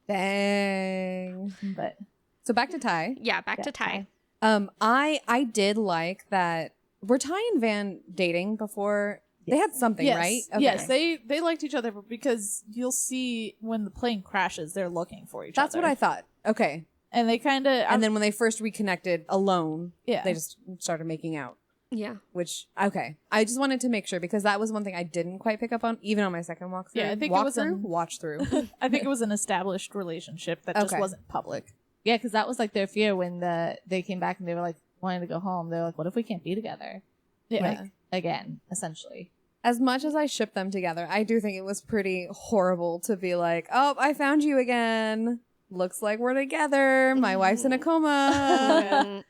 Dang. but So back to Ty. Yeah, back to Ty. I did like that. Were Ty and Van dating before? They had something, Yes. right? Yes, they liked each other because you'll see when the plane crashes, they're looking for each That's other. what I thought. Okay. And they kind of And then when they first reconnected alone, Yeah. they just started making out. Yeah. Which, okay. I just wanted to make sure because that was one thing I didn't quite pick up on, even on my second walkthrough. Yeah, I think it was watch through. I think it was an established relationship that just Okay. wasn't public. yeah, because that was like their fear when they came back and they were like, wanting to go home. They're like, what if we can't be together? Yeah. Like, again, essentially. As much as I ship them together, I do think it was pretty horrible to be like, oh, I found you again. Looks like we're together. My wife's in a coma.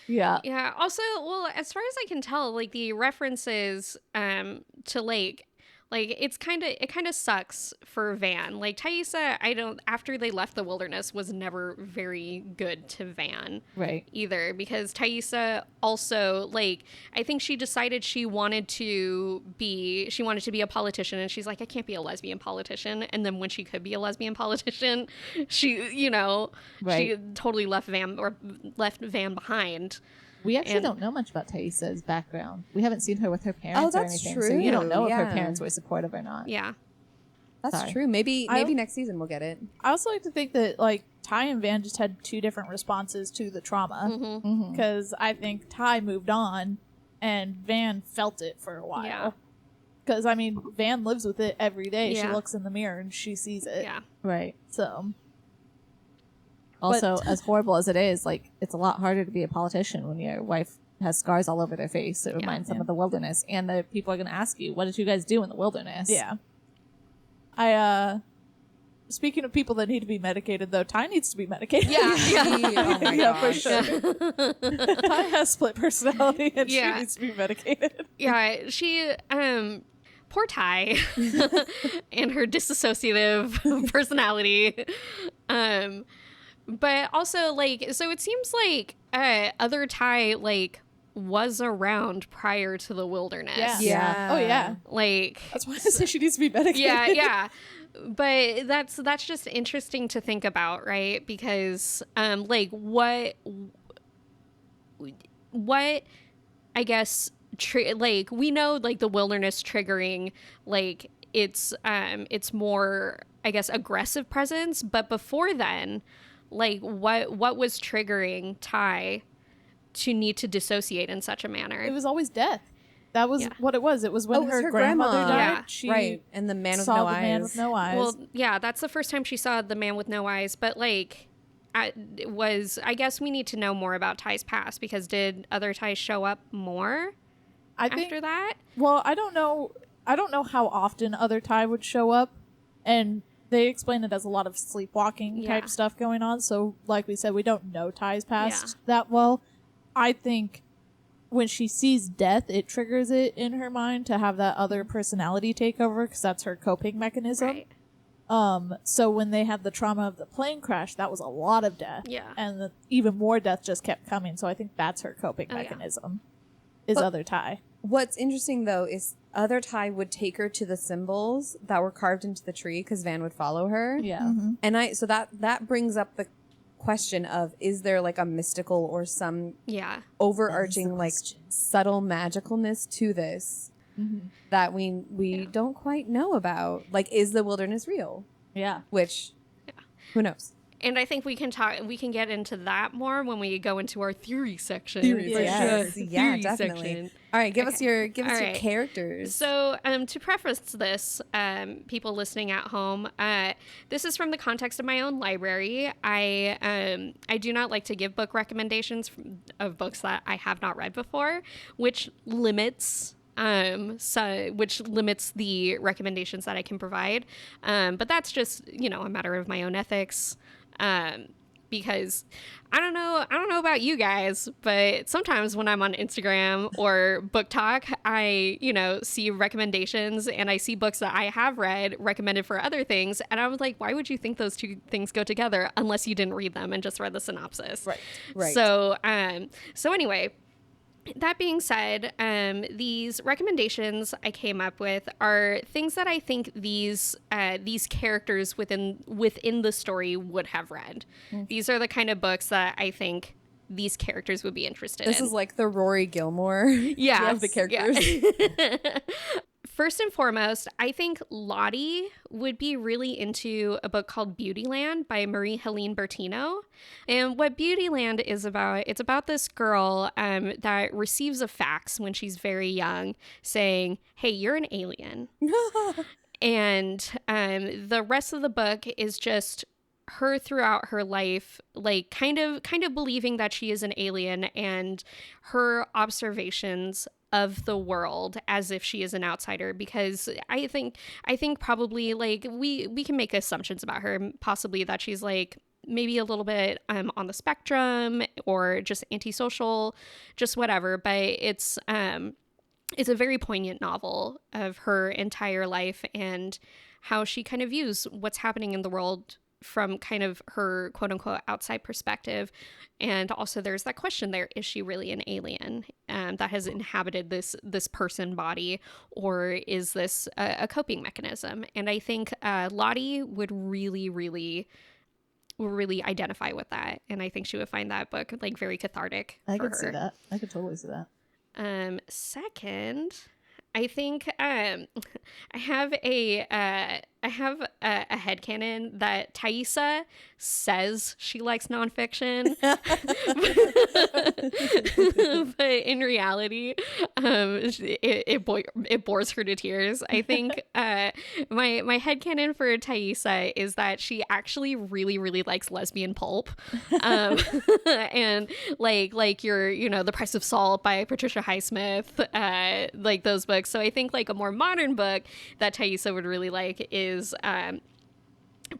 Yeah. Yeah. Also, well, as far as I can tell, like the references to Lake, like it kind of sucks for Van. Like Taissa, after they left the wilderness, was never very good to Van. Right. Either, because Taissa also, like, I think she decided she wanted to be a politician, and she's like, I can't be a lesbian politician. And then when she could be a lesbian politician, she, you know, Right. she totally left Van behind. We actually don't know much about Taissa's background. We haven't seen her with her parents Oh, or that's anything. So you don't know if her true. parents were supportive or not. Yeah. That's Sorry. true. Maybe I- next season we'll get it. I also like to think that like Ty and Van just had two different responses to the trauma Mm-hmm. because I think Ty moved on and Van felt it for a while. Yeah. Because I mean, Van lives with it every day. She Yeah. looks in the mirror and she sees it. Yeah. Right. So Also, as horrible as it is, like, it's a lot harder to be a politician when your wife has scars all over their face. It reminds them of the wilderness. And the people are going to ask you, what did you guys do in the wilderness? yeah. Speaking of people that need to be medicated, though, Ty needs to be medicated. Yeah. Oh my Yeah, for gosh. sure. Ty has split personality and Yeah. she needs to be medicated. Yeah, she poor Ty and her dissociative personality. But also, like, so it seems like other Ty, like, was around prior to the wilderness. Yeah. Yeah. Oh, yeah. Like, That's why I say she needs to be medicated. yeah. But that's just interesting to think about, right? Because like what I guess like we know like the wilderness triggering like it's more, I guess, aggressive presence, but before then, like what was triggering Ty to need to dissociate in such a manner? It was always death. That was Yeah. what it was. It was when Oh, it was her her grandmother grandma. died. Yeah. She Right. And the man with saw no the eyes. man with no eyes. Well, yeah, that's the first time she saw the man with no eyes, but like I guess we need to know more about Ty's past, because did other Ties show up more I think. after that? Well, I don't know. I don't know how often other Ty would show up, and they explain it as a lot of sleepwalking Yeah. type stuff going on. So, like we said, we don't know Ty's past Yeah. that well. I think when she sees death, it triggers it in her mind to have that other personality take over, because that's her coping mechanism. Right. So when they had the trauma of the plane crash, that was a lot of death. Yeah. And even more death just kept coming. So I think that's her coping Oh, yeah. mechanism. Is But- other Ty. What's interesting though is other Ty would take her to the symbols that were carved into the tree because Van would follow her. Yeah. And so that brings up the question of, is there like a mystical or some Yeah. overarching like subtle magicalness to this that we don't quite know about? Like, is the wilderness real? Yeah. Which who knows? And I think we can get into that more when we go into our theory section. Theory For Yes. sure. Yeah, Theory definitely. section. All right, give us your All your right. characters. So, to preface this, people listening at home, this is from the context of my own library. I do not like to give book recommendations of books that I have not read before, which limits the recommendations that I can provide. But that's just, a matter of my own ethics. Because I don't know about you guys, but sometimes when I'm on Instagram or Book Talk, I, see recommendations and I see books that I have read recommended for other things. And I was like, why would you think those two things go together unless you didn't read them and just read the synopsis? Right. So anyway, that being said, these recommendations I came up with are things that I think these characters within the story would have read. These are the kind of books that I think these characters would be interested This in. is like the Rory Gilmore of the characters. Yeah. First and foremost, I think Lottie would be really into a book called Beautyland by Marie-Helene Bertino. And what Beautyland is about, it's about this girl that receives a fax when she's very young saying, hey, you're an alien. And the rest of the book is just her throughout her life, like kind of believing that she is an alien, and her observations of the world as if she is an outsider, because I think probably like we can make assumptions about her, possibly that she's like maybe a little bit on the spectrum, or just antisocial, just whatever. But it's a very poignant novel of her entire life and how she kind of views what's happening in the world from kind of her quote unquote outside perspective. And also there's that question there, is she really an alien that has inhabited this person body, or is this a coping mechanism? And I think Lottie would really identify with that, and I think she would find that book like very cathartic I for could her. see that. I could totally see that. Second, I think I have a headcanon that Thaisa says she likes nonfiction, but in reality, it bores her to tears. I think my headcanon for Thaisa is that she actually really likes lesbian pulp, and like your The Price of Salt by Patricia Highsmith, like those books. So I think like a more modern book that Thaisa would really like is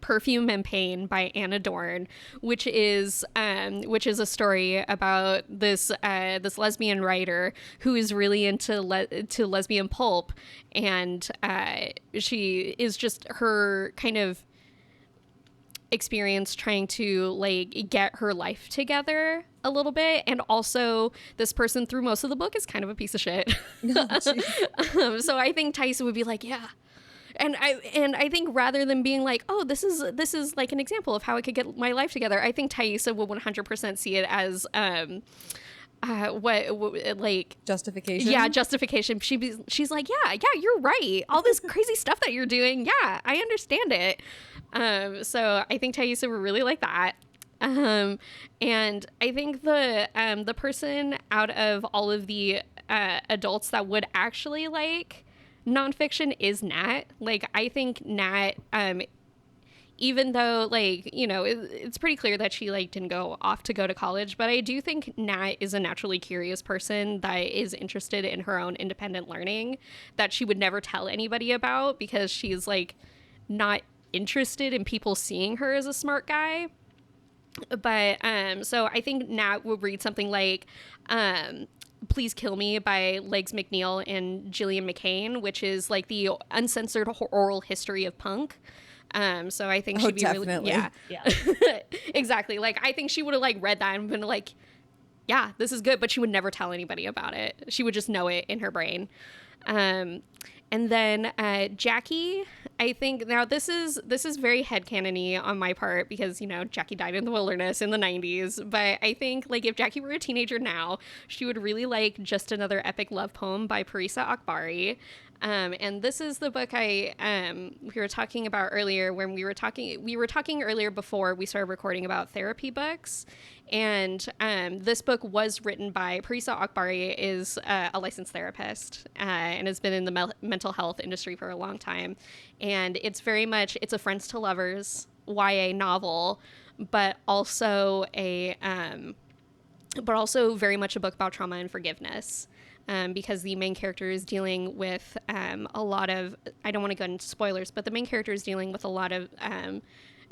Perfume and Pain by Anna Dorn, which is a story about this lesbian writer who is really into lesbian pulp, and she is just her kind of experience trying to like get her life together a little bit, and also this person through most of the book is kind of a piece of shit. So I think Thaisa would be like, yeah. And I think rather than being like, oh, this is like an example of how I could get my life together, I think Thaisa would 100% see it as what like justification. Yeah, justification. She's like, yeah, you're right. All this crazy stuff that you're doing, yeah, I understand it. So I think Thaisa would really like that. And I think the person out of all of the adults that would actually like nonfiction is Nat. Like, I think Nat, even though like, it's pretty clear that she like didn't go off to go to college, but I do think Nat is a naturally curious person that is interested in her own independent learning that she would never tell anybody about, because she's like not interested in people seeing her as a smart guy. But so I think Nat would read something like Please Kill Me by Legs McNeil and Gillian McCain, which is like the uncensored oral history of punk. So I think she'd be definitely. really, yeah. Exactly. Like, I think she would have like read that and been like, yeah, this is good, but she would never tell anybody about it. She would just know it in her brain. And then Jackie, I think now this is very headcanon-y on my part, because Jackie died in the wilderness in the 90s, but I think like if Jackie were a teenager now, she would really like Just Another Epic Love Poem by Marissa Akbari. And this is the book we were talking about earlier when we were talking earlier before we started recording about therapy books. And this book was written by Marissa Akbari, is a licensed therapist and has been in the mental health industry for a long time. And it's a friends to lovers YA novel, but also very much a book about trauma and forgiveness. Because the main character is dealing with a lot of, I don't want to go into spoilers, but the main character is dealing with a lot of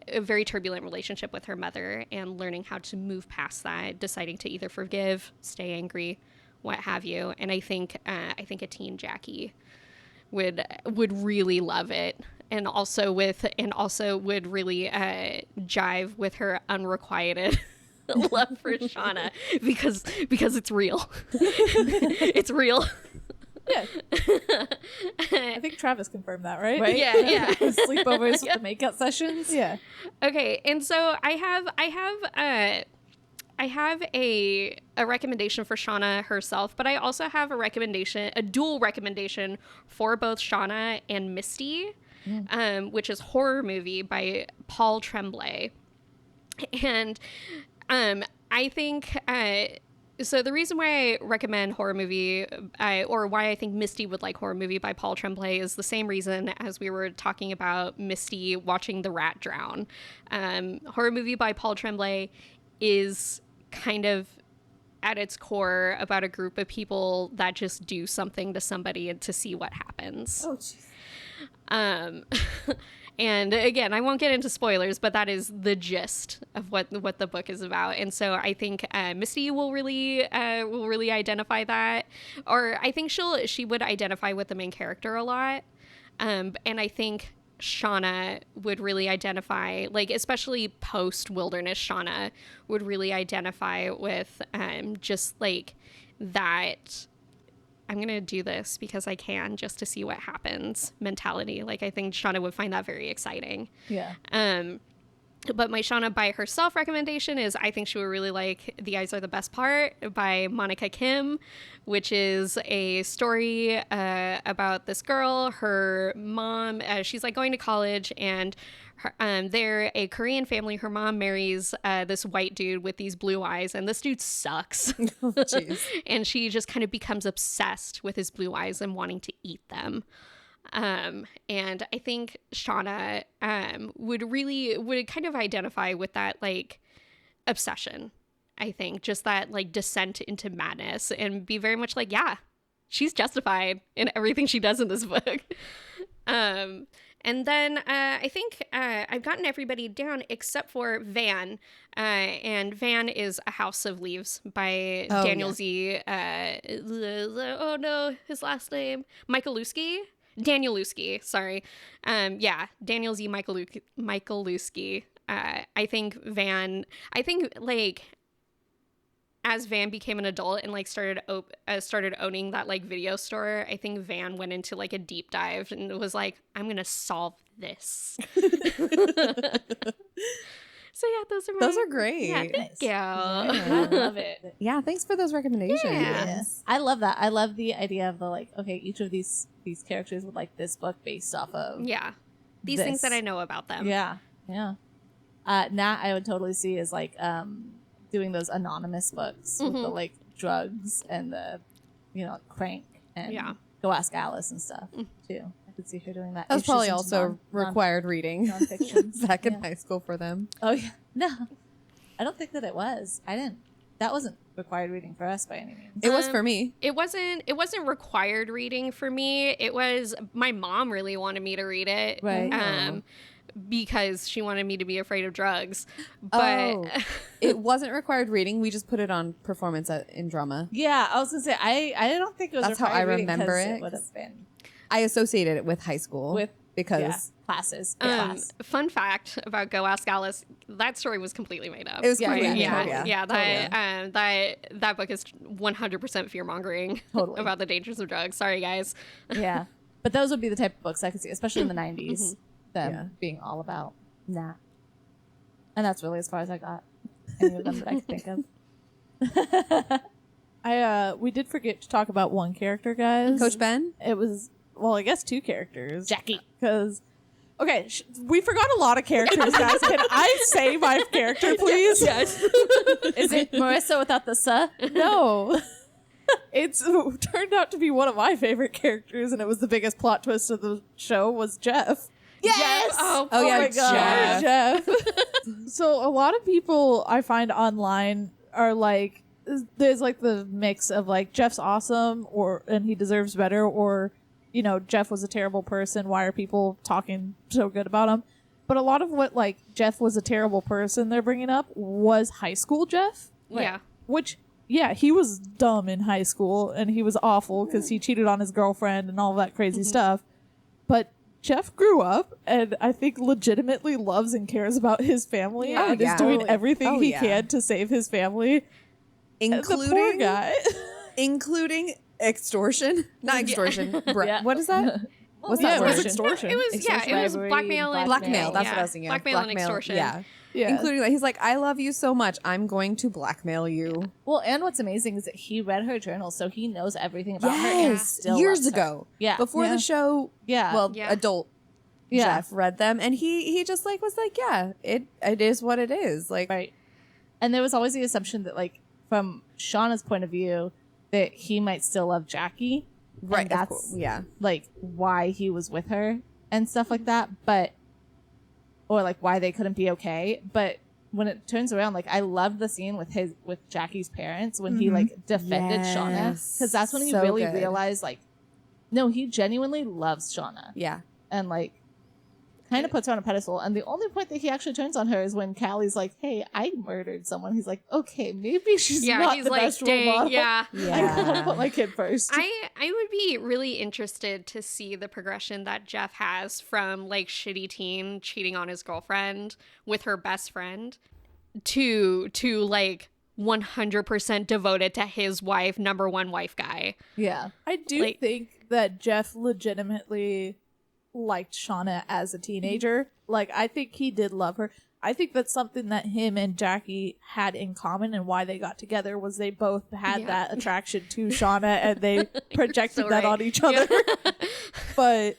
a very turbulent relationship with her mother, and learning how to move past that, deciding to either forgive, stay angry, what have you. And I think a teen Jackie would really love it, and also would really jive with her unrequited love for Shauna, because it's real. It's real. Yeah. I think Travis confirmed that, right? Yeah. Sleepovers with the makeup sessions. Yeah. Okay, and so I have a recommendation for Shauna herself, but I also have a dual recommendation for both Shauna and Misty, which is Horror Movie by Paul Tremblay. And I think So the reason why I recommend horror movie, or why I think Misty would like horror movie by Paul Tremblay, is the same reason as we were talking about Misty watching the rat drown. Horror movie by Paul Tremblay is kind of at its core about a group of people that just do something to somebody and to see what happens. Oh, jeez. And again, I won't get into spoilers, but that is the gist of what the book is about. And so I think Misty will really identify that, or I think she would identify with the main character a lot. And I think Shauna would really identify, like, especially post wilderness Shauna would really identify with just like that. I'm going to do this because I can, just to see what happens mentality. Like, I think Shauna would find that very exciting. Yeah. But my Shauna by herself recommendation is, I think she would really like The Eyes Are the Best Part by Monica Kim, which is a story about this girl. Her mom, she's like going to college, and they're a Korean family. Her mom marries this white dude with these blue eyes, and this dude sucks. Oh, jeez. And she just kind of becomes obsessed with his blue eyes and wanting to eat them. And I think Shauna would kind of identify with that, like, obsession. I think just that, like, descent into madness, and be very much like, yeah, she's justified in everything she does in this book. And then I think I've gotten everybody down except for Van. And Van is A House of Leaves by Daniel Z. Oh no, his last name. Daniel Lewski, sorry. Daniel Z. Michalewski. I think like, as Van became an adult and like started owning that like video store, I think Van went into like a deep dive and was like, I'm gonna solve this. So yeah, those are great. Yeah, thank you. I love it. Yeah, thanks for those recommendations. Yes. I love that. I love the idea of the, like, okay, each of these characters would like this book based off of these things that I know about them. Yeah. Nat, I would totally see as like doing those anonymous books with the like drugs and the, crank and Go Ask Alice and stuff too. I could see her doing that. That was If she's probably into also required reading nonfiction back in high school for them. Oh yeah, no, I don't think that it was. I didn't. That wasn't required reading for us by any means. It was for me. It wasn't required reading for me. It was, my mom really wanted me to read it. Right. Because she wanted me to be afraid of drugs. But It wasn't required reading. We just put it on performance in drama. Yeah, I was gonna say I don't think it was. That's how I required reading remember 'cause it. It would have been I associated it with high school because classes. Fun fact about Go Ask Alice, that story was completely made up. it was That book is 100% fear mongering Totally. about the dangers of drugs. Sorry guys. Yeah, but those would be the type of books I could see, especially in the 90s. Them being all about that, and that's really as far as I got. Any of them that I could think of. We did forget to talk about one character, guys. Coach Ben. It was, well, I guess two characters. Jackie. Because, okay, we forgot a lot of characters, guys. Can I say my character, please? Yes. Is it Marissa without the "s"? No. It turned out to be one of my favorite characters, and it was the biggest plot twist of the show, was Jeff. Yes. Oh Oh yeah, my God, Jeff. So a lot of people I find online are like, there's like the mix of like, Jeff's awesome, and he deserves better, or, Jeff was a terrible person. Why are people talking so good about him? But a lot of what like Jeff was a terrible person they're bringing up was high school Jeff. Yeah. Which, yeah, he was dumb in high school and he was awful because he cheated on his girlfriend and all that crazy stuff. But Jeff grew up and I think legitimately loves and cares about his family and is doing everything he can to save his family. including The poor guy. including extortion, not extortion. What is that? What's Yeah, that it was word? extortion. It was Bribery, blackmail and Blackmail. That's what I was thinking. Blackmail and extortion. Yeah. Yeah. Including that, he's like, I love you so much. I'm going to blackmail you. Well, and what's amazing is that he read her journal, so he knows everything about her. And still years loves her. ago. Yeah. Before Yeah. the show. Yeah. Well, Yeah. adult Yeah. Jeff read them, and he just like was like, yeah, it is what it is. Like, Right. And there was always the assumption that, like, from Shauna's point of view that he might still love Jackie. Right. And that's yeah. like why he was with her and stuff like that. But, or like why they couldn't be okay. But when it turns around, like I loved the scene with Jackie's parents when he like defended Shauna, because that's when you really realize like, no, he genuinely loves Shauna. Yeah. And like kind of puts her on a pedestal. And the only point that he actually turns on her is when Callie's like, hey, I murdered someone. He's like, okay, maybe she's not the best role model. Yeah. I gotta put my kid first. I would be really interested to see the progression that Jeff has from like shitty teen cheating on his girlfriend with her best friend to like 100% devoted to his wife, number one wife guy. Yeah. I do think that Jeff legitimately liked Shauna as a teenager. Like, I think he did love her. I think that's something that him and Jackie had in common, and why they got together was they both had that attraction to Shauna, and they projected that on each other. Yeah. But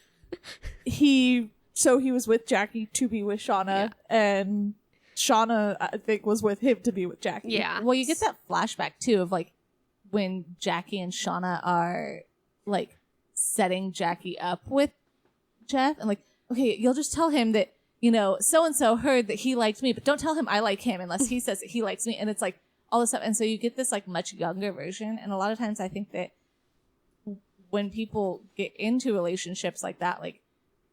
he was with Jackie to be with Shauna, and Shauna, I think, was with him to be with Jackie. Yeah. Well, you get that flashback too of like when Jackie and Shauna are like setting Jackie up with Jeff, and like, okay, you'll just tell him that, you know, so and so heard that he liked me, but don't tell him I like him unless he says that he likes me. And it's like all this stuff. And so you get this like much younger version. And a lot of times I think that when people get into relationships like that, like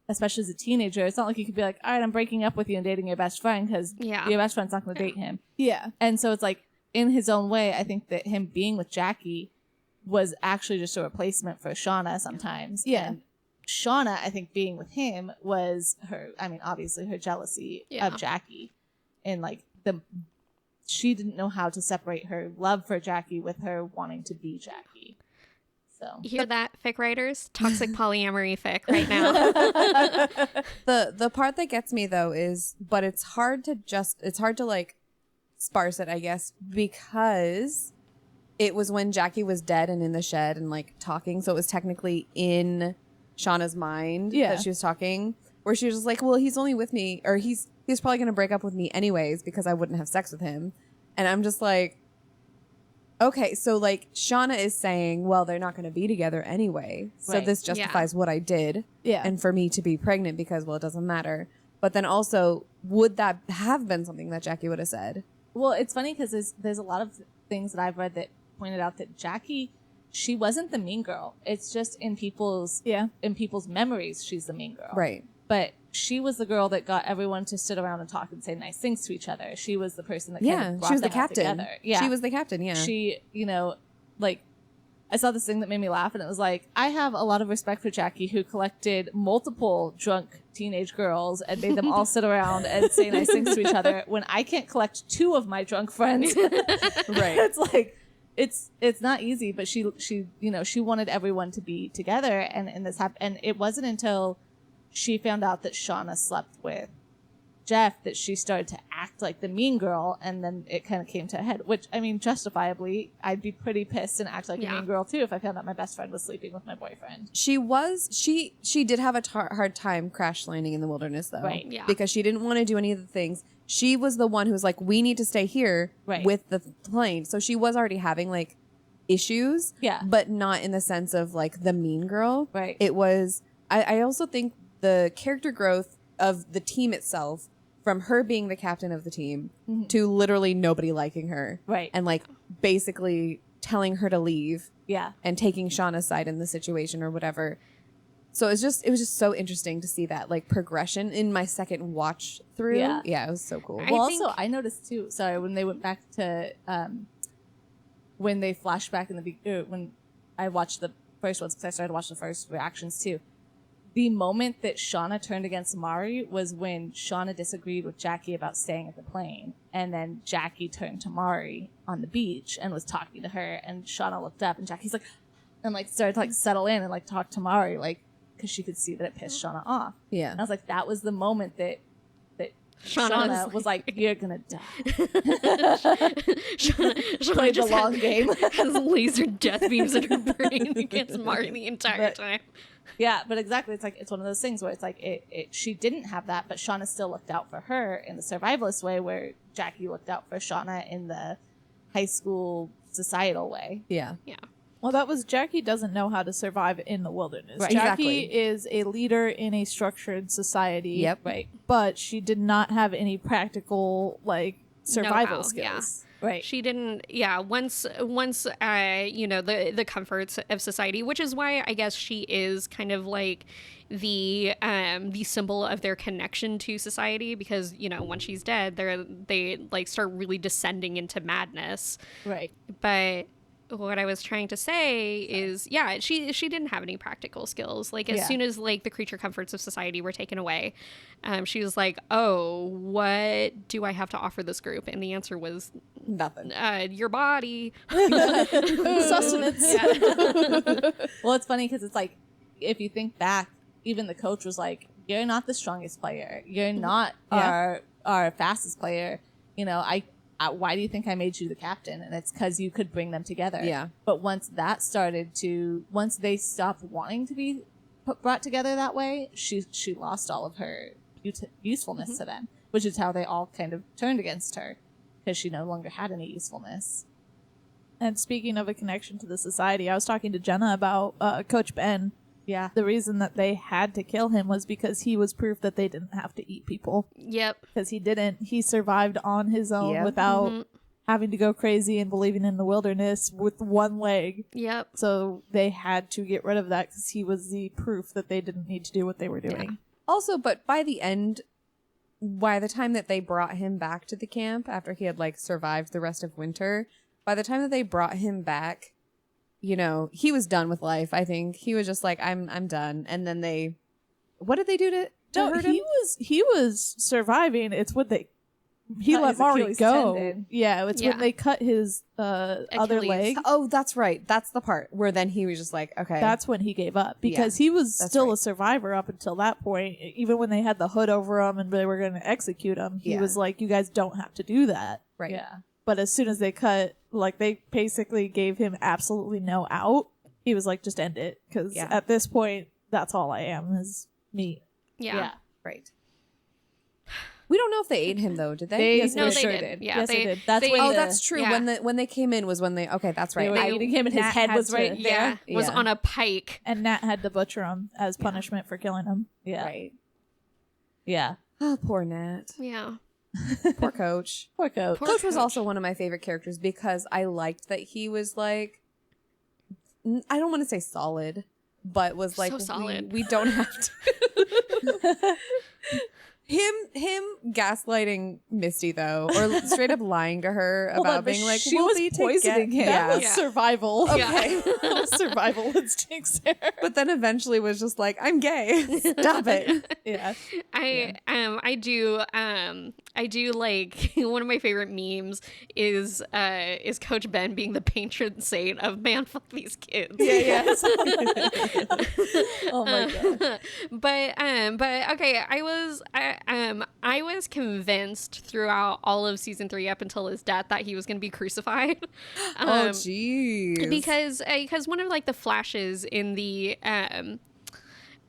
especially as a teenager, it's not like you could be like, all right, I'm breaking up with you and dating your best friend, because your best friend's not going to date him. Yeah. And so it's like, in his own way, I think that him being with Jackie was actually just a replacement for Shauna sometimes. Yeah. And Shauna, I think, being with him was obviously her jealousy of Jackie. And like she didn't know how to separate her love for Jackie with her wanting to be Jackie. So You hear that, fic writers? Toxic polyamory fic right now. The part that gets me though is, but it's hard to like sparse it, I guess, because it was when Jackie was dead and in the shed and like talking, so it was technically in Shauna's mind that she was talking, where she was just like, well, he's only with me, or he's probably gonna break up with me anyways because I wouldn't have sex with him. And I'm just like, okay, so like Shauna is saying, well, they're not gonna be together anyway, so this justifies what I did and for me to be pregnant because, well, it doesn't matter. But then also, would that have been something that Jackie would have said? Well, it's funny because there's a lot of things that I've read that pointed out that Jackie, she wasn't the mean girl. It's just in people's memories, she's the mean girl. Right. But she was the girl that got everyone to sit around and talk and say nice things to each other. She was the person that kind of brought she was them the captain. all together. Yeah, she was the captain. Yeah, she, you know, like I saw this thing that made me laugh, and it was like, I have a lot of respect for Jackie, who collected multiple drunk teenage girls and made them all sit around and say nice things to each other when I can't collect 2 of my drunk friends. Right. It's like, it's not easy, but she you know, she wanted everyone to be together, and this happened. And it wasn't until she found out that Shauna slept with Jeff that she started to act like the mean girl, and then it kind of came to a head, which, I mean, justifiably, I'd be pretty pissed and act like a mean girl too if I found out my best friend was sleeping with my boyfriend. She did have a hard time crash landing in the wilderness, though. Right. Yeah. Because she didn't want to do any of the things. She was the one who was like, we need to stay here with the plane. So she was already having like issues, but not in the sense of like the mean girl. Right. It was, I also think the character growth of the team itself, from her being the captain of the team to literally nobody liking her. Right. And like basically telling her to leave. Yeah. And taking Shauna's side in the situation or whatever. So it was just so interesting to see that like progression in my second watch through. Yeah, it was so cool. I noticed too, sorry, when they went back to when they flashed back in the when I watched the first ones, because I started to watch the first reactions too. The moment that Shauna turned against Mari was when Shauna disagreed with Jackie about staying at the plane. And then Jackie turned to Mari on the beach and was talking to her. And Shauna looked up and Jackie's like, and like started to like settle in and like talk to Mari, like, because she could see that it pissed Shauna off. Yeah. And I was like, that was the moment that Shauna was like, you're going to die. Shauna Played just the long game. has laser death beams in her brain against Mari the entire time. Yeah, but exactly. It's like, it's one of those things where it's like, she didn't have that, but Shauna still looked out for her in the survivalist way, where Jackie looked out for Shauna in the high school societal way. Yeah. Well, that was Jackie doesn't know how to survive in the wilderness. Right. Jackie Exactly. is a leader in a structured society. Yep. Right. But she did not have any practical, like, survival Know-how, yeah. skills. Right. She didn't. Yeah. Once you know, the comforts of society, which is why I guess she is kind of like the symbol of their connection to society, because, you know, once she's dead, they like start really descending into madness. Right. But what I was trying to say is, yeah, she didn't have any practical skills. Like, as Yeah. soon as like the creature comforts of society were taken away, she was like, oh, what do I have to offer this group? And the answer was Nothing. your body. Sustenance. Well, it's funny because it's like, if you think back, even the coach was like, "You're not the strongest player. You're not Yeah. our fastest player. You know, why do you think I made you the captain?" And it's because you could bring them together. Yeah. But once they stopped wanting to be brought together that way, she lost all of her usefulness to them, which is how they all kind of turned against her, because she no longer had any usefulness. And speaking of a connection to the society, I was talking to Jenna about Coach Ben. Yeah. The reason that they had to kill him was because he was proof that they didn't have to eat people. Yep. Because he didn't. He survived on his own Yep. without having to go crazy and believing in the wilderness with one leg. Yep. So they had to get rid of that because he was the proof that they didn't need to do what they were doing. Also, but by the end, by the time that they brought him back to the camp after he had like survived the rest of winter, by the time that they brought him back, you know, he was done with life. I think he was just like, I'm done. And then what did they do to No, hurt him? he was surviving. It's when he Cut let his Mari Achilles go. tendon. Yeah, it's Yeah. when they cut his other Achilles. leg. Oh, that's right. That's the part where then he was just like, okay. That's when he gave up because he was that's still right. a survivor up until that point. Even when they had the hood over him and they were going to execute him, he Yeah. was like, "You guys don't have to do that." right. Yeah. But as soon as they cut, like they basically gave him absolutely no out. He was like, "Just end it," because Yeah. at this point, that's all I am is meat. Yeah. Right. We don't know if they ate him though, did they? They Yes, No, for they sure did. did. Yeah, Yes, they did. That's they- when Oh, the- that's true. yeah. When they came in was when they. Okay, that's right. They were I- eating him and his Nat head had was right to- Yeah. there. Was Yeah. on a pike. And Nat had to butcher him as punishment for killing him. Yeah. Right. Yeah. Oh, poor Nat. Yeah. Poor Coach. Poor coach. Poor Coach was Coach. also one of my favorite characters because I liked that he was like, I don't want to say solid, but was like, So solid. We don't have to. him gaslighting Misty though, or straight up lying to her Hold about on, but being like, she we'll was be poisoning him. Yeah. That was survival. Yeah. Survival instincts there. But then eventually was just like, I'm gay. Stop it. Yeah. I do like one of my favorite memes is Coach Ben being the patron saint of man fuck these kids. Yeah. Oh my god. But okay, I was convinced throughout all of season 3 up until his death that he was going to be crucified. Oh, jeez. Because one of like the flashes in the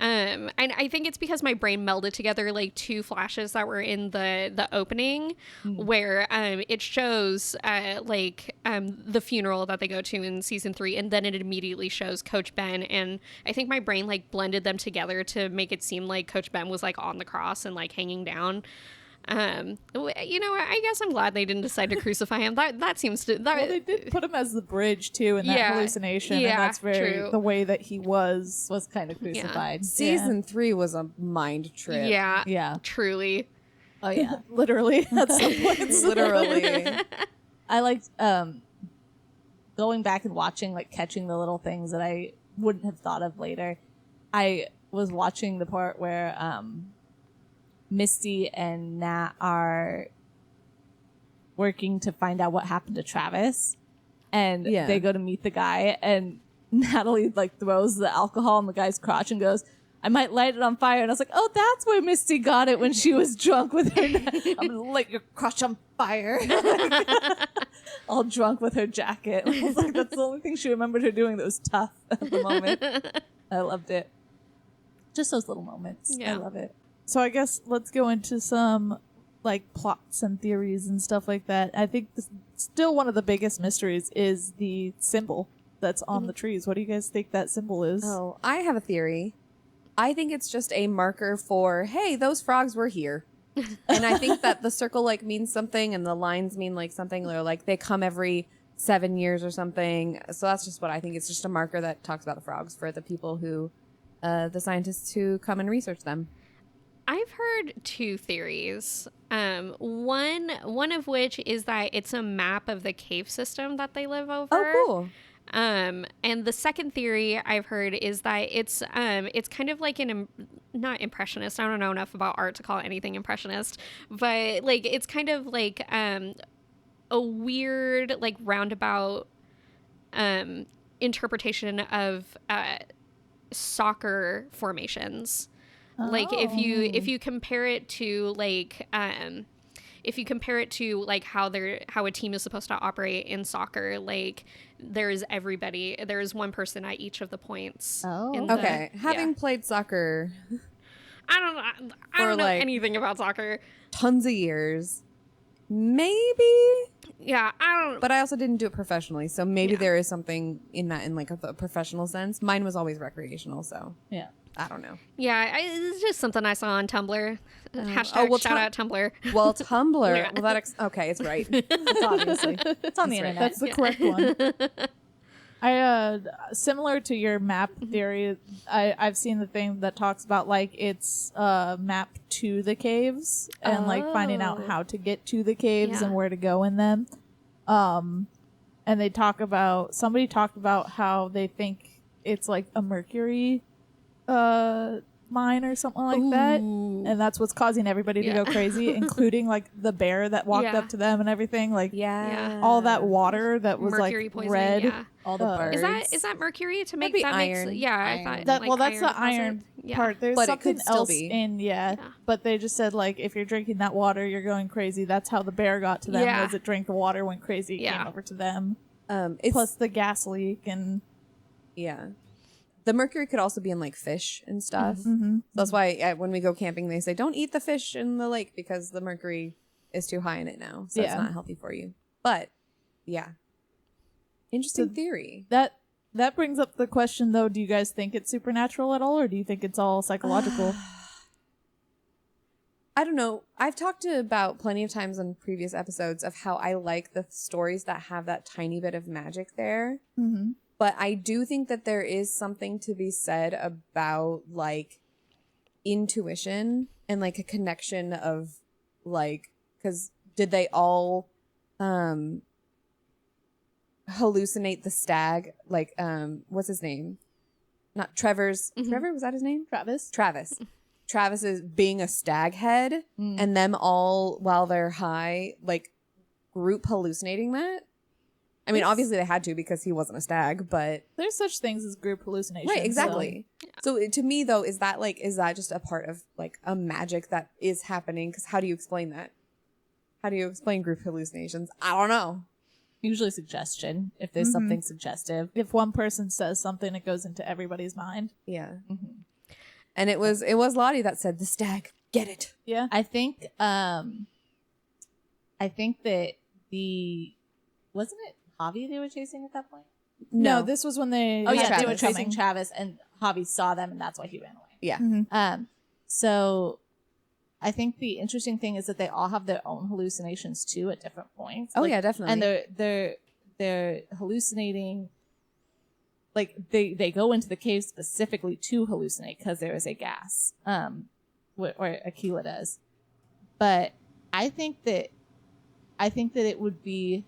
and I think it's because my brain melded together like two flashes that were in the opening where it shows the funeral that they go to in season 3, and then it immediately shows Coach Ben, and I think my brain like blended them together to make it seem like Coach Ben was like on the cross and like hanging down. You know, I guess I'm glad they didn't decide to crucify him. That seems to Well, they did put him as the bridge too in that Yeah. hallucination, Yeah, and that's very true. the way that he was. Was kind of crucified. Season 3 was a mind trip. yeah, Yeah. truly. Oh yeah. Literally at some points. Literally. I liked going back and watching, like catching the little things that I wouldn't have thought of later. I was watching the part where Misty and Nat are working to find out what happened to Travis, and Yeah. they go to meet the guy, and Natalie like throws the alcohol in the guy's crotch and goes, "I might light it on fire." And I was like, "Oh, that's where Misty got it when she was drunk with her. I'm gonna light your crotch on fire." All drunk with her jacket. I was like, that's the only thing she remembered her doing that was tough at the moment. I loved it. Just those little moments. I Yeah. love it. So I guess let's go into some like plots and theories and stuff like that. I think still one of the biggest mysteries is the symbol that's on the trees. What do you guys think that symbol is? Oh, I have a theory. I think it's just a marker for, hey, those frogs were here. And I think that the circle like means something and the lines mean like something. They're like they come every 7 years or something. So that's just what I think. It's just a marker that talks about the frogs for the people who, the scientists who come and research them. I've heard two theories. One of which is that it's a map of the cave system that they live over. Oh, cool. And the second theory I've heard is that it's kind of like not impressionist. I don't know enough about art to call it anything impressionist, but like it's kind of like a weird like roundabout interpretation of soccer formations. Like if you compare it to like how a team is supposed to operate in soccer, like there's one person at each of the points. Okay. Having played soccer I don't know like anything about soccer. tons of years, maybe. Yeah, But I also didn't do it professionally, so maybe there is something in that in like a professional sense. Mine was always recreational, so Yeah. I don't know. Yeah, it's just something I saw on Tumblr. Hashtag shout out Tumblr. Well, Tumblr. Yeah. Well, okay, it's right. It's obviously it's on the internet. That's the correct one. I similar to your map theory, I've seen the thing that talks about like it's a map to the caves and like finding out how to get to the caves and where to go in them. And somebody talked about how they think it's like a mercury mine or something like that, and that's what's causing everybody to go crazy, including like the bear that walked up to them and everything, like all that water that was Mercury like poisoning, red. yeah. All the birds. Is that mercury to make be that iron. makes I Iron. thought That like, well, that's the deposit. iron Yeah. part. There's But it something could still else be. in but they just said like if you're drinking that water, you're going crazy. That's how the bear got to them. Yeah. Was it drank the water, went crazy, came over to them. It's Plus the gas leak and the mercury could also be in like fish and stuff. That's why when we go camping, they say don't eat the fish in the lake because the mercury is too high in it now, so it's not healthy for you. But interesting theory. that brings up the question though. Do you guys think it's supernatural at all, or do you think it's all psychological? I don't know. I've talked about plenty of times on previous episodes of how I like the stories that have that tiny bit of magic there. But I do think that there is something to be said about like intuition and like a connection of like, because did they all hallucinate the stag? Like, what's his name? Not Trevor's. Trevor, was that his name? Travis. Travis is being a stag head, and them all while they're high, like group hallucinating that. I mean, obviously they had to because he wasn't a stag, but There's such things as group hallucinations. right, exactly. So to me though, is that just a part of like a magic that is happening? Because how do you explain that? How do you explain group hallucinations? I don't know. Usually suggestion, if there's something suggestive. If one person says something, it goes into everybody's mind. Yeah. And it was Lottie that said the stag. Get it? Yeah. I think that wasn't it Javi they were chasing at that point? No, this was when they. Oh yeah, they were Travis. chasing Travis, and Javi saw them, and that's why he ran away. Yeah. So I think the interesting thing is that they all have their own hallucinations too at different points. Oh yeah, definitely. And they're hallucinating. Like they go into the cave specifically to hallucinate because there is a gas, or Aquila does. But I think that it would be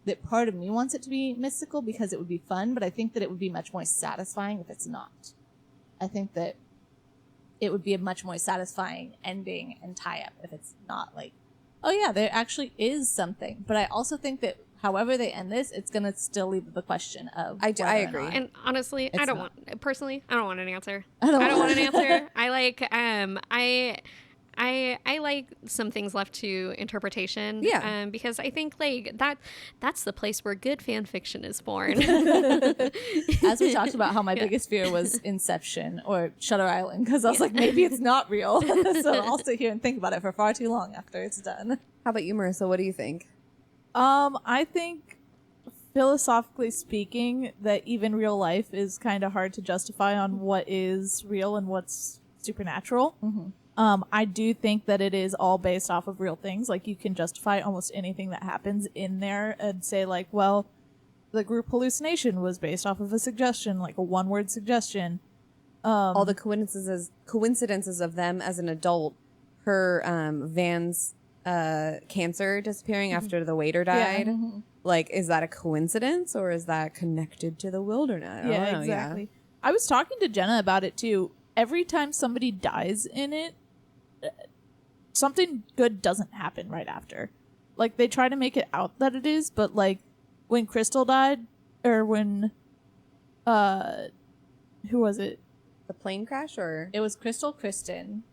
that part of me wants it to be mystical because it would be fun, but I think that it would be much more satisfying if it's not. I think that it would be a much more satisfying ending and tie-up if it's not like, oh yeah, there actually is something. But I also think that however they end this, it's going to still leave the question of I whether or agree. not. And honestly, I don't want an answer. I don't want an answer. I like like some things left to interpretation. Yeah. Because I think like that's the place where good fan fiction is born. As we talked about how my biggest fear was Inception or Shutter Island, because I was like, maybe it's not real. So I'll sit here and think about it for far too long after it's done. How about you, Marissa? What do you think? I think philosophically speaking that even real life is kind of hard to justify on what is real and what's supernatural. I do think that it is all based off of real things. Like, you can justify almost anything that happens in there and say, like, well, the group hallucination was based off of a suggestion, like a one-word suggestion. All the coincidences of them as an adult, her Van's cancer disappearing after the waiter died. Like, is that a coincidence or is that connected to the wilderness? I don't know. Exactly. I was talking to Jenna about it too. Every time somebody dies in it, something good doesn't happen right after. Like, they try to make it out that it is, but like when Crystal died, or when who was it? The plane crash, or It was Crystal Kristen.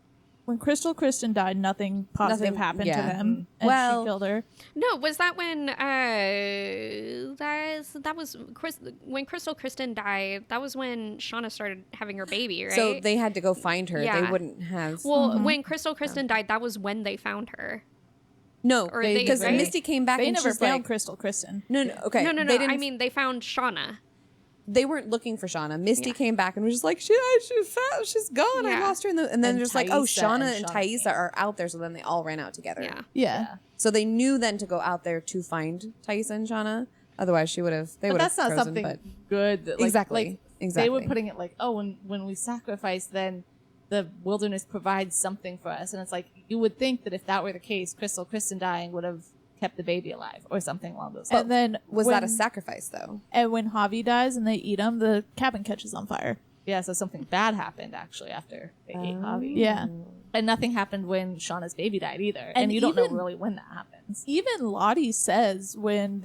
When Crystal Kristen died, nothing positive happened to them, and Well- she killed her. No, was that when that was when Crystal Kristen died? That was when Shauna started having her baby, right? so they had to go find her. They Yeah. wouldn't have. well, when Crystal Kristen died, that was when they found her. no, or because right? Misty came back They and never she's found like, Crystal Kristen. no, okay, No. They didn't. I mean, they found Shauna. They weren't looking for Shauna. Misty Yeah. came back and was just like, she's fat, she's gone. I Yeah. lost her. And then And they're just like, oh, Thaisa Shauna and and Shauna Thaisa are out there. So then they all ran out together. Yeah. Yeah. So they knew then to go out there to find Thaisa and Shauna. Otherwise, she would have. They But would have. that's not frozen, something but- good. Like, Exactly. Like, Exactly. They were putting it like, oh, when we sacrifice, then the wilderness provides something for us. And it's like, you would think that if that were the case, Crystal Kristen dying would have kept the baby alive or something along those lines. And then Was that a when- sacrifice though? And when Javi dies and they eat him, the cabin catches on fire. Yeah, so something bad happened actually after they ate Javi. Yeah. And nothing happened when Shauna's baby died either. And, And you don't know even- really when that happens. Even Lottie says when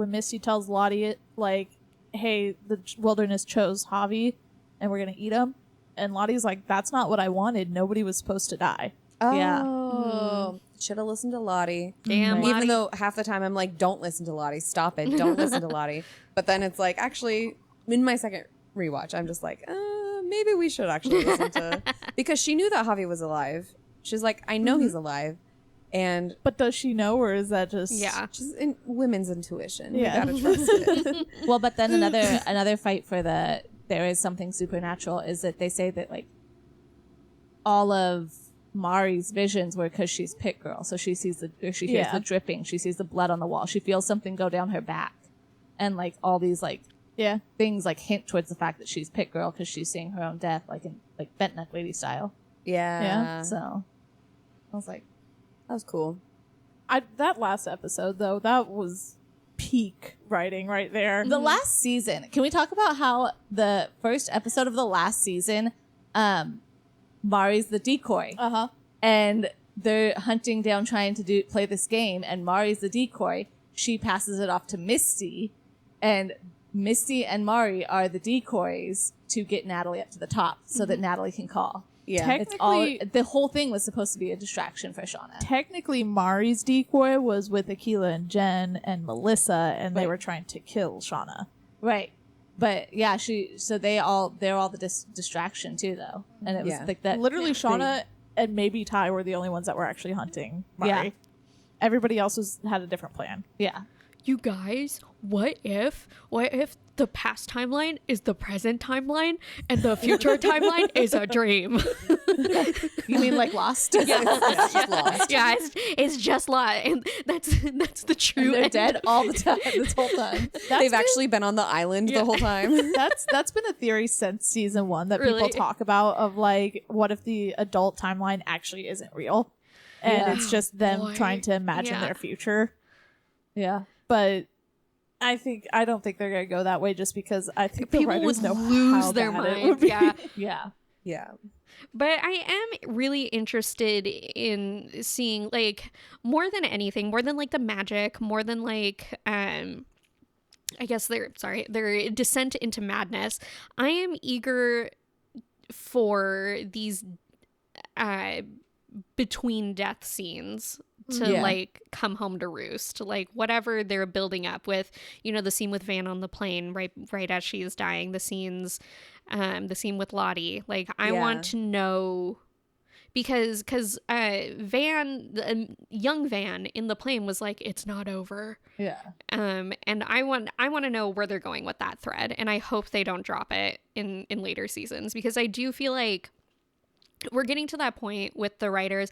Misty tells Lottie it, like, hey, the wilderness chose Javi and we're going to eat him. And Lottie's like, that's not what I wanted. Nobody was supposed to die. Yeah. Oh, should have listened to Lottie. Damn, Lottie. Even though half the time I'm like, don't listen to Lottie. Stop it. Don't listen to Lottie. But then it's like, actually, in my second rewatch, I'm just like, maybe we should actually listen to, because she knew that Javi was alive. She's like, I know he's alive. And But does she know, or is that just... Yeah. she's in women's intuition. Yeah. You gotta trust it. Well, but then another fight for the there is something supernatural is that they say that like all of Mari's visions were because she's Pit Girl, so she sees she hears Yeah. the dripping, she sees the blood on the wall, she feels something go down her back, and like all these like Yeah. things like hint towards the fact that she's Pit Girl because she's seeing her own death, like in like bent neck lady style. Yeah. So I was like, That was cool. That last episode, though, that was peak writing right there. the last season. Can we talk about how the first episode of the last season, Mari's the decoy? Uh-huh. And they're hunting down trying to play this game, and Mari's the decoy. She passes it off to Misty, and Misty and Mari are the decoys to get Natalie up to the top so that Natalie can call. Yeah. It's all Technically- the whole thing was supposed to be a distraction for Shauna. Technically, Mari's decoy was with Akilah and Jen and Melissa, and they Right. were trying to kill Shauna. Right. But yeah, they're all the distraction too though. And it was Yeah. like that Literally, Shauna and maybe Ty were the only ones that were actually hunting Mari. Yeah. Everybody else had a different plan. yeah. You guys, what if the past timeline is the present timeline and the future timeline is a dream? You mean like Lost? It's just lost. Yeah, it's just lot, and that's the true. They're end. dead all the time this whole time. They've actually been on the island the whole time. That's been a theory since season 1 that people Really? talk about, of like, what if the adult timeline actually isn't real, and Yeah. it's just them Boy. trying to imagine Yeah. their future. Yeah. But I don't think they're gonna go that way, just because I think the People writers would know lose how their bad it would mind. be. Yeah. Yeah. Yeah. But I am really interested in seeing, like, more than anything, more than like the magic, more than like I guess their descent into madness. I am eager for these between death scenes to like come home to roost, like whatever they're building up with, you know, the scene with Van on the plane right as she is dying, the scene with Lottie, like I want to know, because young Van in the plane was like, it's not over. And I want to know where they're going with that thread, and I hope they don't drop it in later seasons, because I do feel like we're getting to that point with the writers.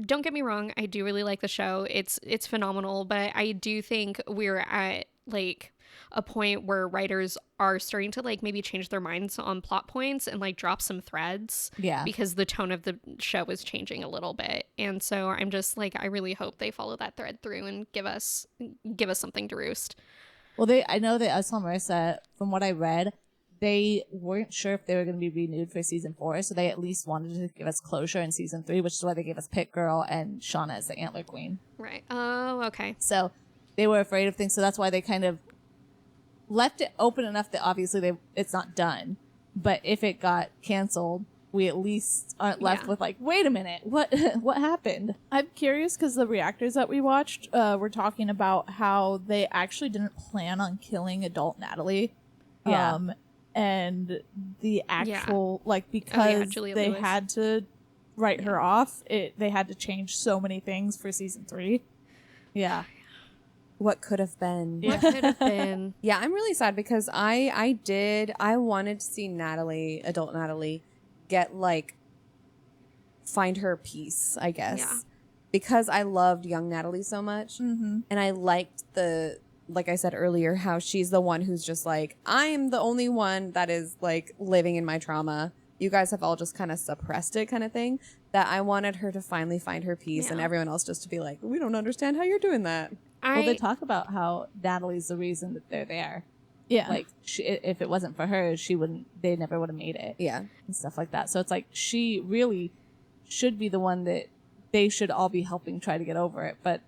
Don't get me wrong, I do really like the show. It's phenomenal, but I do think we're at like a point where writers are starting to like maybe change their minds on plot points and like drop some threads. Because the tone of the show is changing a little bit. And so I'm just like, I really hope they follow that thread through and give us something to roost. Well, I know that I saw Marissa, from what I read, they weren't sure if they were going to be renewed for season 4, so they at least wanted to give us closure in season 3, which is why they gave us Pit Girl and Shauna as the Antler Queen. Right. Oh, okay. So they were afraid of things, so that's why they kind of left it open enough that obviously it's not done. But if it got canceled, we at least aren't left with like, wait a minute, what happened? I'm curious because the reactors that we watched were talking about how they actually didn't plan on killing adult Natalie. And the actual like, because they Lewis had to write her off, they had to change so many things for season 3. What could have been. What could have been. Yeah, I'm really sad because I wanted to see adult Natalie get like, find her peace, I guess. Because I loved young Natalie so much. And I liked like I said earlier, how she's the one who's just like, I'm the only one that is like living in my trauma. You guys have all just kind of suppressed it, kind of thing. That I wanted her to finally find her peace and everyone else just to be like, we don't understand how you're doing that. Well, they talk about how Natalie's the reason that they're there. Like, if it wasn't for her, they never would have made it. And stuff like that. So it's like, she really should be the one that they should all be helping try to get over it. But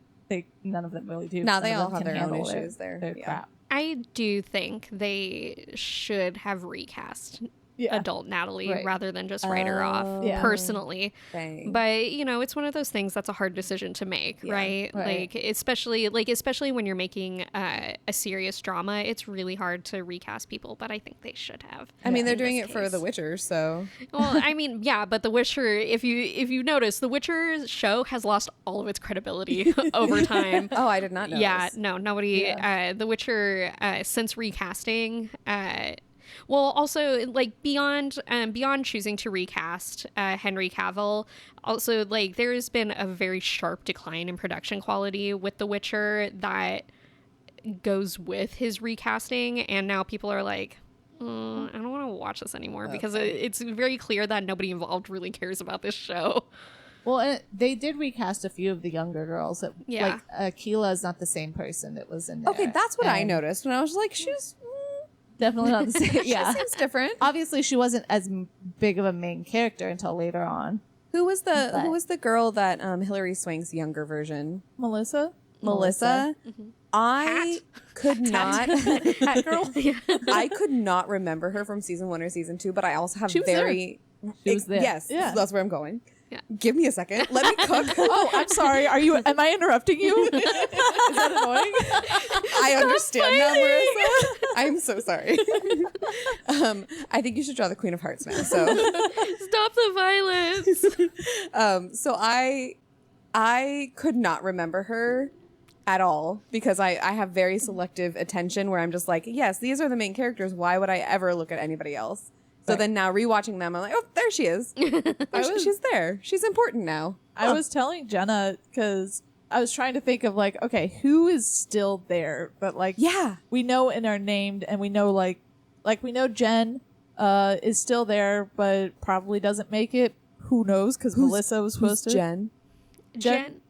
none of them really do. No, they all have their own issues there. Their crap. I do think they should have recast adult Natalie rather than just write her off personally. But you know, it's one of those things that's a hard decision to make, right? Like especially when you're making a serious drama, it's really hard to recast people, but I think they should have. I mean, they're doing it for The Witcher, so well, I mean, yeah, but The Witcher, if you notice, The Witcher show has lost all of its credibility over time. Oh, I did not know. Yeah, no, nobody The Witcher since recasting well, also, like, beyond choosing to recast Henry Cavill, also, like, there's been a very sharp decline in production quality with The Witcher that goes with his recasting, and now people are like, I don't want to watch this anymore because it's very clear that nobody involved really cares about this show. Well, and they did recast a few of the younger girls. Like, Keela is not the same person that was in there. Okay, that's what I noticed when I was like, she's... Definitely not the same. She seems different. Obviously, she wasn't as big of a main character until later on. Who was the girl that Hilary Swank's younger version? Melissa. Mm-hmm. I could not. Hat girl. I could not remember her from season 1 or season 2, but I also have She was there. She was there. Yes, that's where I'm going. Yeah. Give me a second. Let me cook. Oh, I'm sorry. Am I interrupting you? Is that annoying? I understand now, Marissa. I'm so sorry. I think you should draw the Queen of Hearts now. So stop the violence. So I could not remember her at all because I have very selective attention where I'm just like, yes, these are the main characters. Why would I ever look at anybody else? So then now rewatching them, I'm like, oh, there she is. She's there. She's important now. I was telling Jenna because I was trying to think of like, okay, who is still there? But like, we know and are named, and we know like we know Jen is still there, but probably doesn't make it. Who knows? Because Melissa was supposed to. Jen.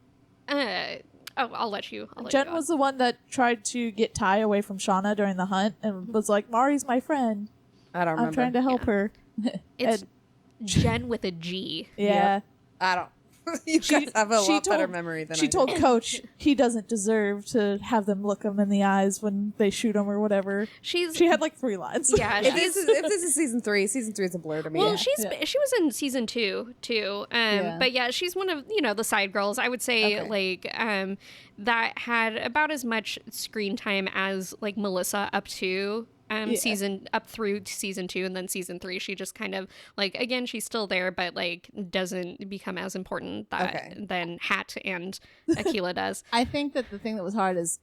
I'll let you. Jen was the one that tried to get Ty away from Shauna during the hunt and was like, Mari's my friend. I don't remember. I'm trying to help her. It's Jen with a G. Yeah. I don't. You guys have a she lot better told- memory than She I do. told Coach he doesn't deserve to have them look him in the eyes when they shoot him or whatever. She had like 3 lines. Yeah, If this is season 3 is a blur to me. well, she was in season 2 too. But yeah, she's one of the side girls. I would say that had about as much screen time as like Melissa up to season up through season 2, and then season 3 she just kind of like, again, she's still there, but like doesn't become as important than Hat and Akila does. I think that the thing that was hard is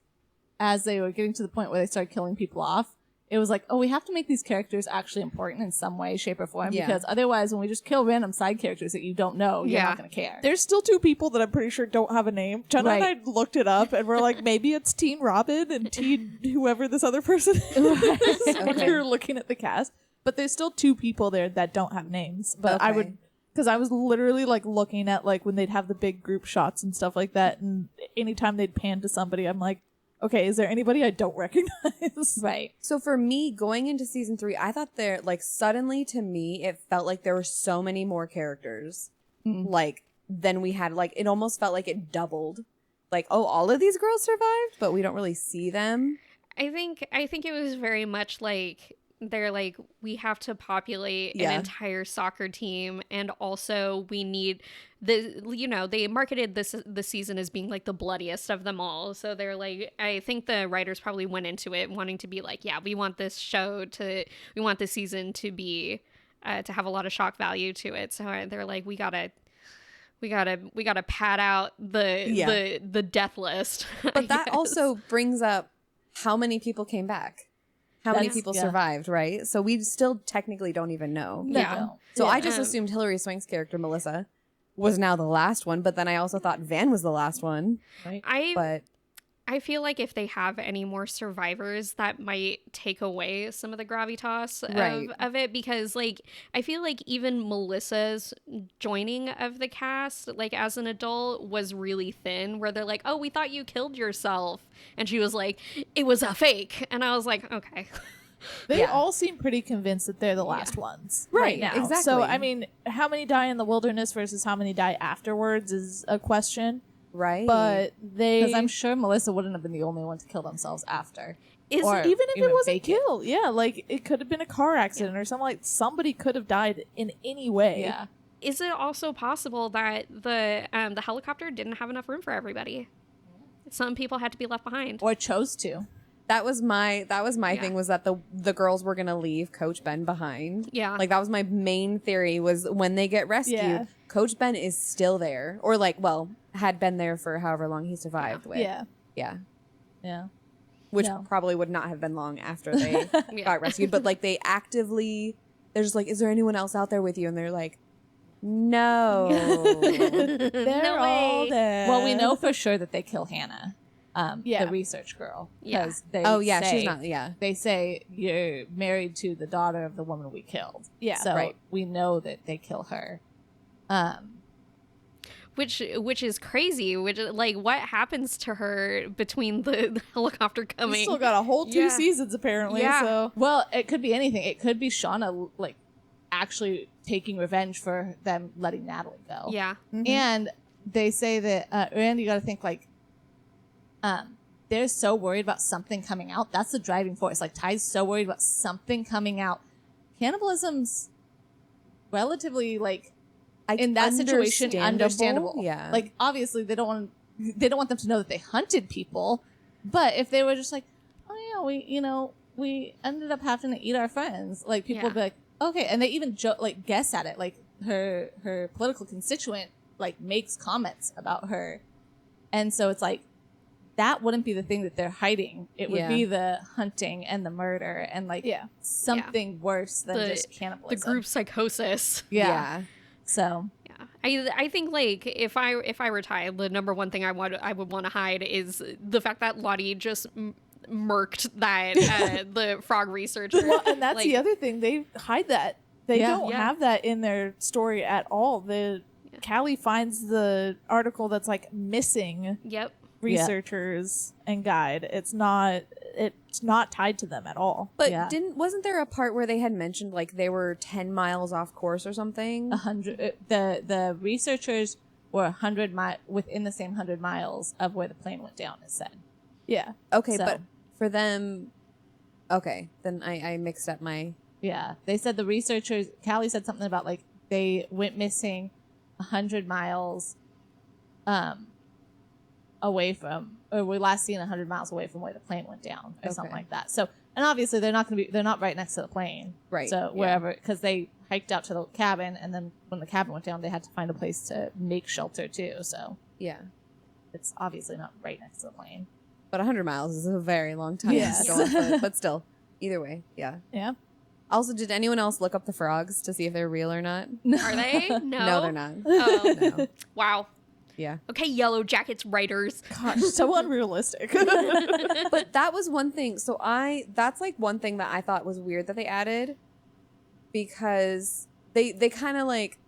as they were getting to the point where they started killing people off, it was like, oh, we have to make these characters actually important in some way, shape, or form, because otherwise when we just kill random side characters that you don't know, you're not going to care. There's still 2 people that I'm pretty sure don't have a name. Jenna and I looked it up and we're like, maybe it's Teen Robin and Teen whoever this other person is when we were looking at the cast. But there's still 2 people there that don't have names. But I would, because I was literally like looking at like when they'd have the big group shots and stuff like that, and anytime they'd pan to somebody, I'm like, okay, is there anybody I don't recognize? Right. So for me, going into season 3, I thought there, like, suddenly to me, it felt like there were so many more characters, like, than we had. Like, it almost felt like it doubled. Like, oh, all of these girls survived, but we don't really see them. I think it was very much like they're like, we have to populate an entire soccer team, and also we need they marketed the season as being like the bloodiest of them all, so they're like, I think the writers probably went into it wanting to be like, yeah, we want this season to be to have a lot of shock value to it, so they're like, we gotta pad out the death list. But that also brings up how many people came back. How many people survived, right? So we still technically don't even know. So I just assumed Hilary Swank's character, Melissa, was now the last one, but then I also thought Van was the last one. Right. I feel like if they have any more survivors, that might take away some of the gravitas of it, because like I feel like even Melissa's joining of the cast, like as an adult, was really thin, where they're like, oh, we thought you killed yourself, and she was like, it was a fake, and I was like, okay. They all seem pretty convinced that they're the last ones right now. Exactly. So I mean, how many die in the wilderness versus how many die afterwards is a question. Right. But because I'm sure Melissa wouldn't have been the only one to kill themselves after. Even if it wasn't killed. Yeah, like it could have been a car accident or something, like somebody could have died in any way. Yeah. Is it also possible that the helicopter didn't have enough room for everybody? Some people had to be left behind. Or chose to. That was my thing, was that the girls were gonna leave Coach Ben behind. Yeah. Like that was my main theory, was when they get rescued, Coach Ben is still there. Or like, well, had been there for however long he survived with. Yeah. Which probably would not have been long after they got rescued. But like they're just like, is there anyone else out there with you? And they're like, no. They're all dead. Well, we know for sure that they kill Hannah. The research girl. Because she's not. They say you're married to the daughter of the woman we killed. Yeah. So we know that they kill her. Which is crazy. Which, like, what happens to her between the helicopter coming? We still got a whole 2 seasons apparently. Yeah. So Well, it could be anything. It could be Shauna like actually taking revenge for them letting Natalie go. Yeah. Mm-hmm. And they say that and you got to think like they're so worried about something coming out. That's the driving force. Like Ty's so worried about something coming out. Cannibalism's relatively like in that situation understandable. Yeah. Like obviously they don't want them to know that they hunted people, but if they were just like, oh yeah, we ended up having to eat our friends, like people would be like, okay, and they even guess at it. Like her political constituent like makes comments about her, and so it's like that wouldn't be the thing that they're hiding. It would be the hunting and the murder and like something worse than just cannibalism. The group psychosis. Yeah. So I think like if I were Ty, the number one thing I would want to hide is the fact that Lottie just murked that the frog researcher. Well, and that's the other thing, they hide that. They don't have that in their story at all. Callie finds the article that's like missing researchers and guide. It's not tied to them at all. But wasn't there a part where they had mentioned like they were 10 miles off course or something? 100. The researchers were 100 within the same 100 miles of where the plane went down, it said. Yeah. Okay, So- but for them, okay, then I mixed up my. Yeah. They said the researchers, Callie said something about like they went missing 100 miles away from, or were last seen 100 miles away from where the plane went down or something Okay. like that. So, and obviously they're not right next to the plane. Right, So yeah. wherever, because they hiked out to the cabin, and then when the cabin went down, they had to find a place to make shelter too. So Yeah. it's obviously not right next to the plane. But 100 miles is a very long time Yes. to go on foot, but still, either way, yeah. Yeah. Also, did anyone else look up the frogs to see if they're real or not? Are they? No. No, they're not. Oh, No. wow. Yeah. Okay, Yellowjackets writers. Gosh, so unrealistic. But that was one thing. So that's like one thing that I thought was weird that they added, because they kind of like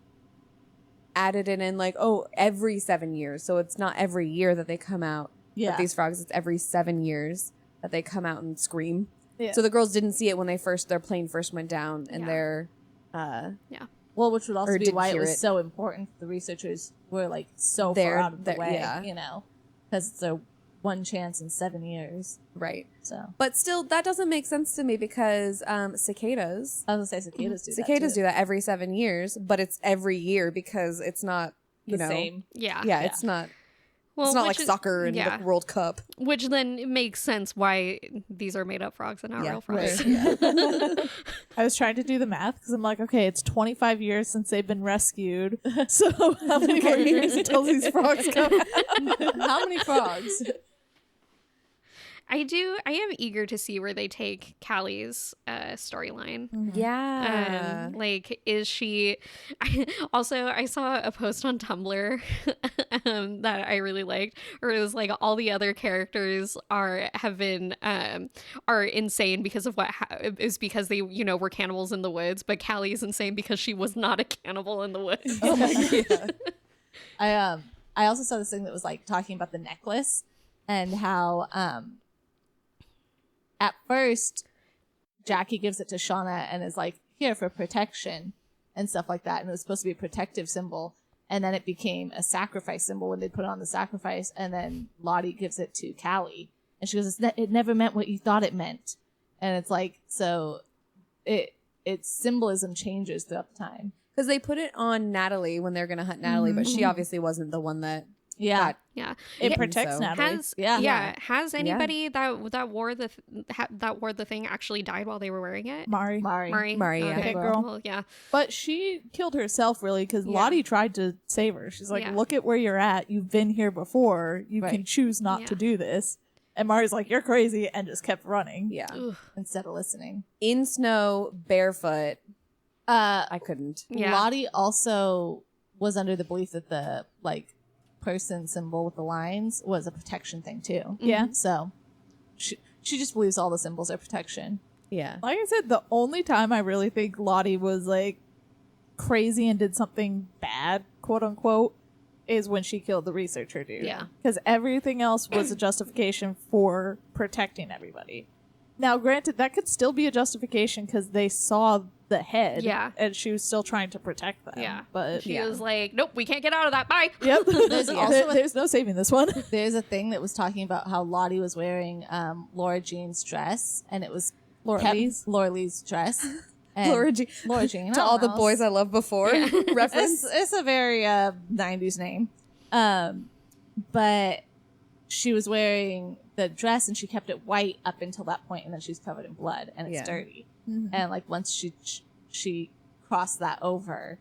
added it in like, oh, every 7 years. So it's not every year that they come out Yeah. with these frogs. It's every 7 years that they come out and scream. Yeah. So the girls didn't see it when their plane first went down, and Yeah. their Well, which would also Or be didn't why it hear was it. so important. The researchers were like so They're- far out of the they're- way, yeah. you know, because it's their one chance in 7 years. right. So But still, that doesn't make sense to me because cicadas. I was gonna say cicadas do Cicadas that do that every 7 years, but it's every year because it's not, you the know, same. Yeah. Yeah, it's not. Well, It's not like which is- soccer and yeah. the World Cup. Which then it makes sense why these are made up frogs and not Yeah, real frogs. right. I was trying to do the math because I'm like, okay, it's 25 years since they've been rescued. So how many more years until these frogs come? How many frogs? I am eager to see where they take Callie's storyline. Yeah. Like, is she? I saw a post on Tumblr that I really liked, where it was like all the other characters are insane because of is because they were cannibals in the woods, but Callie is insane because she was not a cannibal in the woods. Oh my god. I also saw this thing that was like talking about the necklace and how at first Jackie gives it to Shauna and is like, here for protection and stuff like that, and it was supposed to be a protective symbol, and then it became a sacrifice symbol when they put on the sacrifice, and then Lottie gives it to Callie and she goes, it never meant what you thought it meant. And it's like, so its symbolism changes throughout the time. Because they put it on Natalie when they're going to hunt Natalie, but she obviously wasn't the one that Yeah. got. Yeah. It Yeah. protects So- Natalie. Has anybody that wore the thing actually died while they were wearing it? Mari. Mari. Mari, yeah. Okay, Girl. well, yeah. But she killed herself really because Yeah. Lottie tried to save her. She's like, Yeah. look at where you're at. You've been here before. You Right. can choose not to Yeah. do this. And Mari's like, you're crazy, and just kept running. Yeah. Ugh. Instead of listening. In snow, barefoot. I couldn't. Yeah. Lottie also was under the belief that the like person symbol with the lines was a protection thing too. Yeah. So she just believes all the symbols are protection. Yeah. Like I said, the only time I really think Lottie was like crazy and did something bad, quote unquote, is when she killed the researcher dude. Yeah. Because everything else was a justification for protecting everybody. Now, granted, that could still be a justification because they saw the head. Yeah. And she was still trying to protect them. Yeah. But She Yeah. was like, nope, we can't get out of that. Bye. yep. There's also a- There's no saving this one. There's a thing that was talking about how Lottie was wearing Laura Jean's dress, and it was Laura Lee's? Laura Lee's dress. And Laura Jean. Laura Jean. To all the boys I loved before. Reference. It's a very 90s name. But she was wearing the dress and she kept it white up until that point, and then she's covered in blood and it's Yeah. dirty. Mhm. And like once she crossed that over,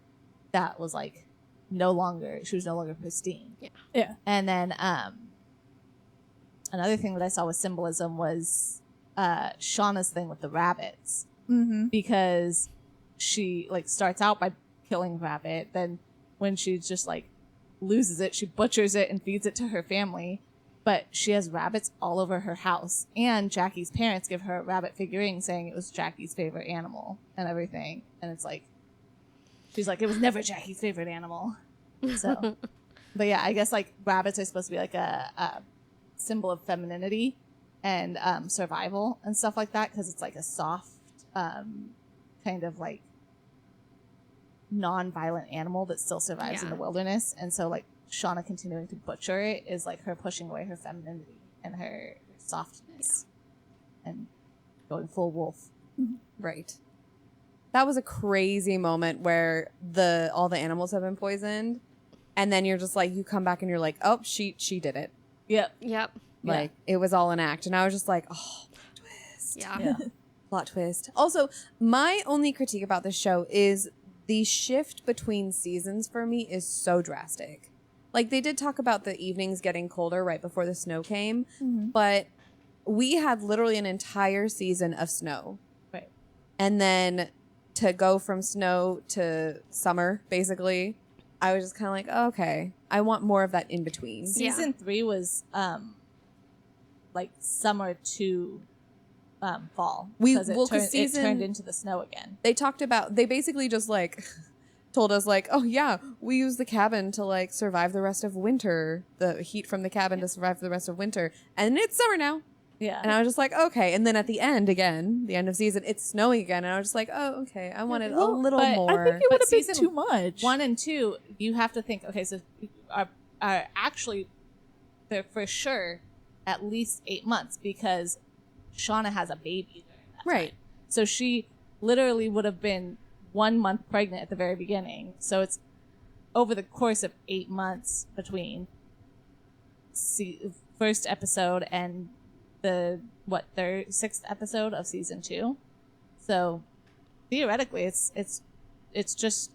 that was like she was no longer pristine. Yeah. And then another thing that I saw with symbolism was Shauna's thing with the rabbits. Mm-hmm. Because she like starts out by killing a rabbit, then when she just like loses it, she butchers it and feeds it to her family. But she has rabbits all over her house, and Jackie's parents give her a rabbit figurine saying it was Jackie's favorite animal and everything. And it's like, she's like, it was never Jackie's favorite animal. So, but yeah, I guess like rabbits are supposed to be like a symbol of femininity and survival and stuff like that, because it's like a soft kind of like non-violent animal that still survives in Yeah. the wilderness. And so like Shauna continuing to butcher it is like her pushing away her femininity and her softness and going full wolf. Right. That was a crazy moment where all the animals have been poisoned, and then you're just like, you come back and you're like, oh, she did it. Yep. Like it was all an act, and I was just like, oh, plot twist. Yeah. Plot twist. Also, my only critique about the show is the shift between seasons for me is so drastic. Like, they did talk about the evenings getting colder right before the snow came, but we had literally an entire season of snow. Right. And then to go from snow to summer, basically, I was just kind of like, oh, okay, I want more of that in between. Season 3 was like summer to fall. Because it turned into the snow again. They basically just like told us like, oh yeah, we use the cabin to like survive the rest of winter, the heat from the cabin to survive the rest of winter, and it's summer now. Yeah. And I was just like, okay. And then at the end again, the end of season, it's snowing again, and I was just like, oh, okay, I wanted a little more. I think it would have been season too much. 1 and 2, you have to think, okay, so are actually they're for sure at least 8 months, because Shauna has a baby during that Right. time. So she literally would have been 1 month pregnant at the very beginning. So it's over the course of 8 months between first episode and the sixth episode of season 2. So theoretically, it's just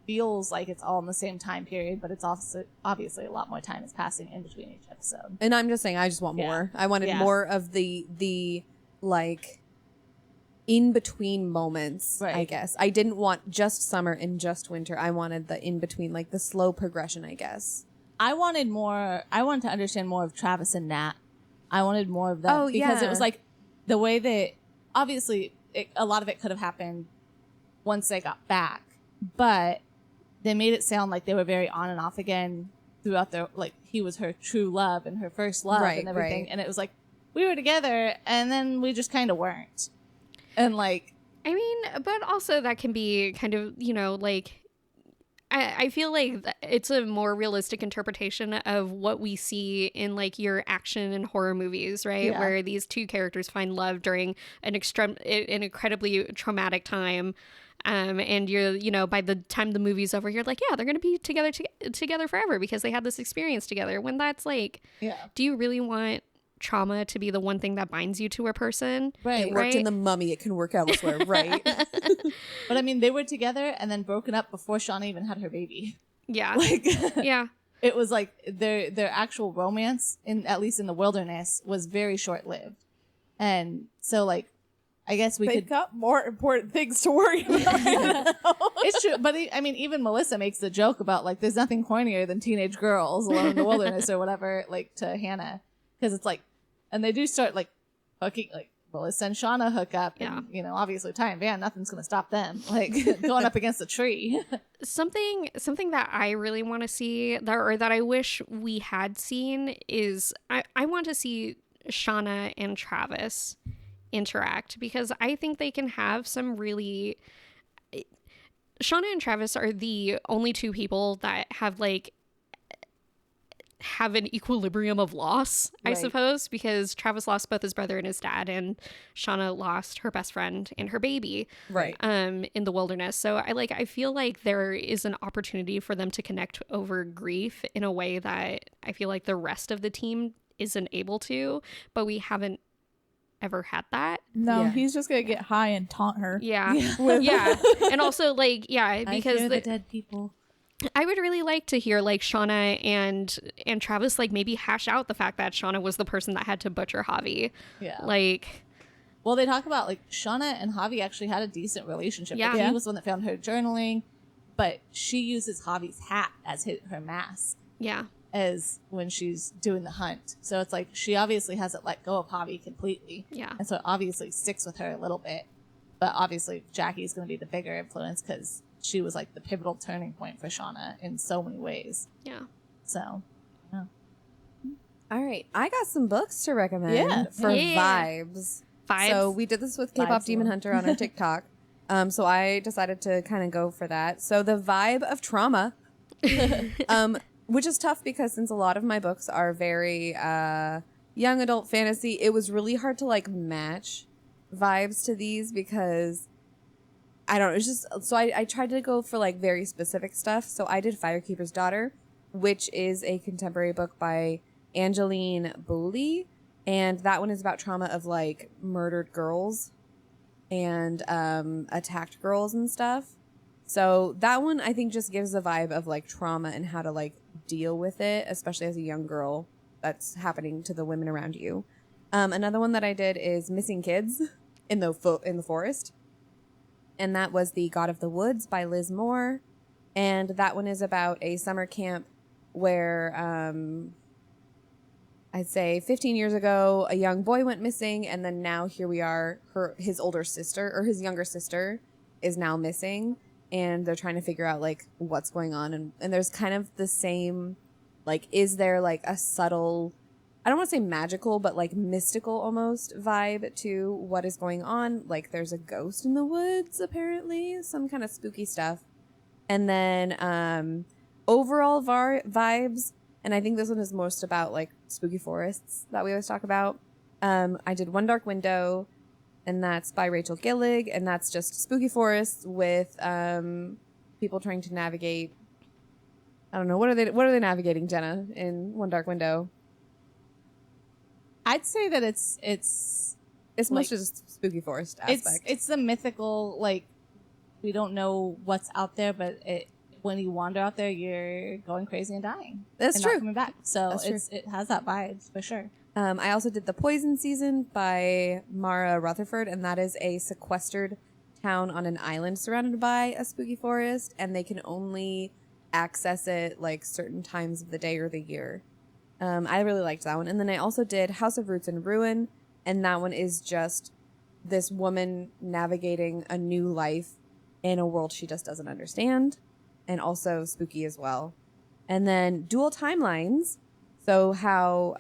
feels like it's all in the same time period, but it's also obviously a lot more time is passing in between each episode. And I'm just saying, I just want more. I wanted more of the like in between moments. Right. I guess I didn't want just summer and just winter. I wanted the in between, like the slow progression, I guess. I wanted to understand more of Travis and Nat. I wanted more of them because it was like the way that obviously a lot of it could have happened once they got back, but they made it sound like they were very on and off again throughout their, like he was her true love and her first love and everything. And it was like we were together and then we just kind of weren't. And like, I mean, but also that can be kind of, like, I feel like it's a more realistic interpretation of what we see in like your action and horror movies, right? Yeah. Where these two characters find love during an incredibly traumatic time. And you're, by the time the movie's over, you're like, yeah, they're going to be together forever because they had this experience together. When that's like, do you really want trauma to be the one thing that binds you to a person? Right. It worked in The Mummy. It can work elsewhere, right? But I mean, they were together and then broken up before Shauna even had her baby. Yeah. Like, yeah. It was like their actual romance, at least in the wilderness, was very short lived. And so like, I guess They've got more important things to worry about. It's true, but I mean, even Melissa makes the joke about like, there's nothing cornier than teenage girls alone in the wilderness or whatever, like to Hannah, because it's like, and they do start like hooking, like Melissa and Shauna hook up, and obviously Ty and Van, nothing's gonna stop them, like going up against a tree. Something that I really want to see, that I wish we had seen, is I want to see Shauna and Travis interact, because I think they can have some really. Shauna and Travis are the only two people that have an equilibrium of loss, I suppose, because Travis lost both his brother and his dad, and Shauna lost her best friend and her baby in the wilderness. So I feel like there is an opportunity for them to connect over grief in a way that I feel like the rest of the team isn't able to, but we haven't ever had that. No, he's just gonna get high and taunt her. Yeah. And also because I hear the dead people. I would really like to hear like Shauna and Travis like maybe hash out the fact that Shauna was the person that had to butcher Javi. Yeah. Like, well, they talk about like Shauna and Javi actually had a decent relationship. Yeah. Like, he was the one that found her journaling, but she uses Javi's hat as her mask. Yeah. As when she's doing the hunt. So it's like she obviously hasn't let go of Javi completely. Yeah. And so it obviously sticks with her a little bit. But obviously Jackie's going to be the bigger influence because she was like the pivotal turning point for Shauna in so many ways. Yeah. So, yeah. All right. I got some books to recommend for vibes. So we did this with K-Pop Demon Hunter on our TikTok. So I decided to kind of go for that. So The Vibe of Trauma which is tough because since a lot of my books are very young adult fantasy, it was really hard to like match vibes to these because I don't know. It's just so I tried to go for like very specific stuff. So I did Firekeeper's Daughter, which is a contemporary book by Angeline Boulley, and that one is about trauma of like murdered girls and attacked girls and stuff. So that one I think just gives a vibe of like trauma and how to like deal with it, especially as a young girl that's happening to the women around you. Another one that I did is Missing Kids in the Forest. And that was The God of the Woods by Liz Moore. And that one is about a summer camp where I'd say 15 years ago, a young boy went missing. And then now here we are, his older sister or his younger sister is now missing. And they're trying to figure out like what's going on. And there's kind of the same, like, is there like a subtle, I don't want to say magical, but like mystical almost vibe to what is going on. Like there's a ghost in the woods, apparently, some kind of spooky stuff. And then overall vibes, and I think this one is most about like spooky forests that we always talk about. I did One Dark Window, and that's by Rachel Gillig, and that's just spooky forests with people trying to navigate. I don't know, what are they navigating, Jenna, in One Dark Window? I'd say that it's like, mostly just spooky forest aspect. It's the mythical, like, we don't know what's out there, but when you wander out there, you're going crazy and dying. That's and true. Not coming back. So That's it has that vibe for sure. I also did The Poison Season by Mara Rutherford, and that is a sequestered town on an island surrounded by a spooky forest, and they can only access it like certain times of the day or the year. I really liked that one. And then I also did House of Roots and Ruin, and that one is just this woman navigating a new life in a world she just doesn't understand, and also spooky as well. And then Dual Timelines, so how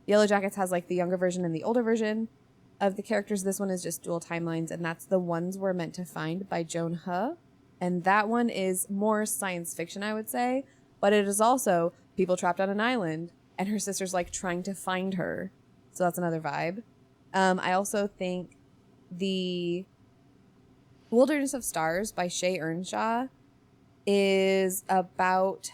Yellowjackets has like the younger version and the older version of the characters. This one is just Dual Timelines, and that's The Ones We're Meant to Find by Joan He. And that one is more science fiction, I would say, but it is also people trapped on an island, and her sister's like trying to find her. So that's another vibe. I also think The Wilderness of Stars by Shay Earnshaw is about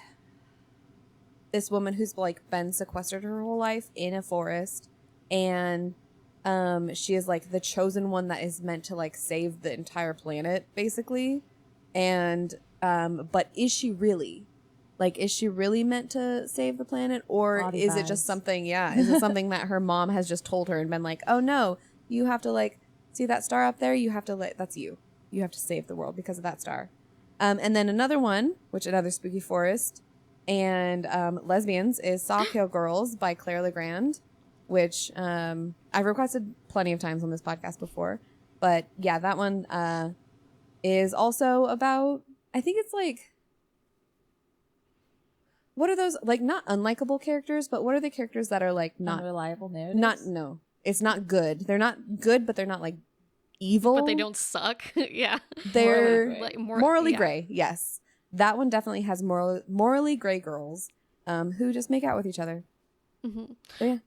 this woman who's like been sequestered her whole life in a forest, and she is like the chosen one that is meant to like save the entire planet, basically. And but is she really? Like, is she really meant to save the planet, or Body is it vibes. just something, is it something that her mom has just told her and been like, oh no, you have to like, see that star up there? You have to like, that's you. You have to save the world because of that star. And then another one, which another spooky forest and lesbians, is Sawkill Girls by Claire Legrand, which I've requested plenty of times on this podcast before. But yeah, that one is also about, I think it's like, what are those, like, not unlikable characters, but what are the characters that are like not Unreliable narratives? no, it's not good. They're not good, but they're not like evil. But they don't suck. Yeah. They're morally yeah. gray. Yes. That one definitely has morally gray girls who just make out with each other. Mm-hmm. So, yeah.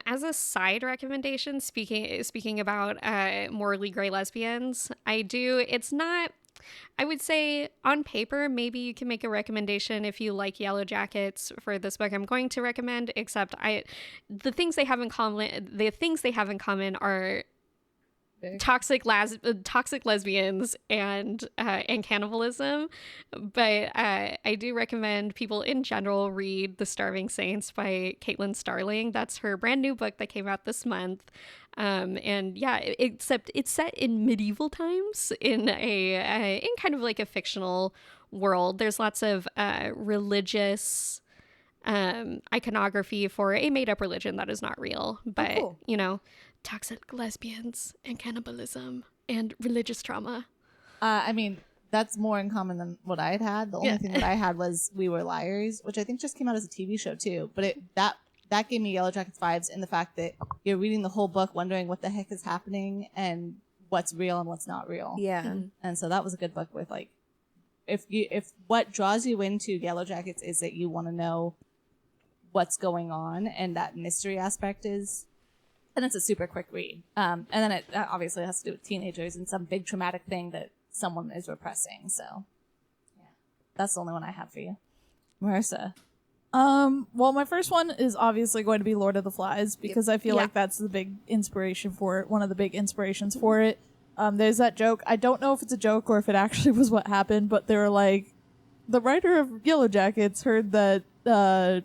As a side recommendation, speaking about morally gray lesbians, I would say on paper, maybe you can make a recommendation if you like Yellowjackets for this book I'm going to recommend, except the things they have in common are toxic lesbians and cannibalism. But I do recommend people in general read The Starving Saints by Caitlin Starling. That's her brand new book that came out this month. And yeah, except it's set in medieval times in kind of like a fictional world. There's lots of religious iconography for a made-up religion that is not real, but cool. You know, toxic lesbians and cannibalism and religious trauma. I mean, that's more in common than what I had. The only thing that I had was We Were Liars, which I think just came out as a TV show too. But that gave me Yellowjackets vibes in the fact that you're reading the whole book wondering what the heck is happening and what's real and what's not real. Yeah. And so that was a good book with like if what draws you into Yellowjackets is that you want to know what's going on and that mystery aspect is, and it's a super quick read. And then it obviously has to do with teenagers and some big traumatic thing that someone is repressing. So, yeah, that's the only one I have for you, Marissa. Well, my first one is obviously going to be Lord of the Flies because I feel like that's the big inspiration for it. One of the big inspirations for it. There's that joke. I don't know if it's a joke or if it actually was what happened, but they were like, the writer of Yellowjackets heard that,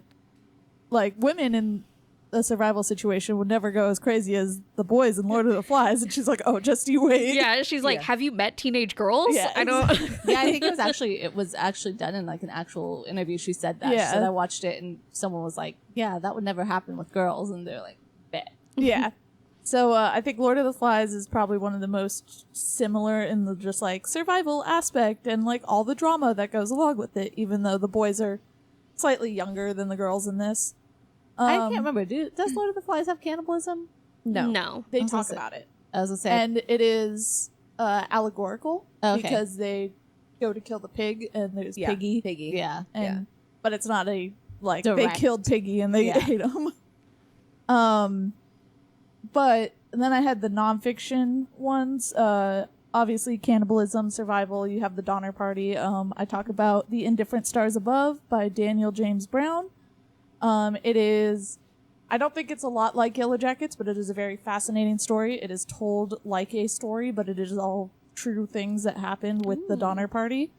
like, women in a survival situation would never go as crazy as the boys in Lord of the Flies. And she's like, oh, just you wait. Yeah, she's like, have you met teenage girls? Yeah, I don't. Yeah, I think it was actually done in like an actual interview. She said that. Yeah. She said I watched it and someone was like, yeah, that would never happen with girls. And they're like, bet. Yeah. So I think Lord of the Flies is probably one of the most similar in the just like survival aspect and like all the drama that goes along with it, even though the boys are slightly younger than the girls in this. I can't remember. Does Lord of the Flies have cannibalism? No. They I was talk gonna say- about it. I was gonna say, And it is allegorical Okay. because they go to kill the pig and there's Piggy. Piggy. yeah. And, But it's not a, like, Direct. they killed Piggy and they Yeah. ate him. But then I had the nonfiction ones. Obviously, cannibalism, survival. You have the Donner Party. I talk about The Indifferent Stars Above by Daniel James Brown. It is, I don't think it's a lot like Yellowjackets, but it is a very fascinating story. It is told like a story, but it is all true things that happened with the Donner Party.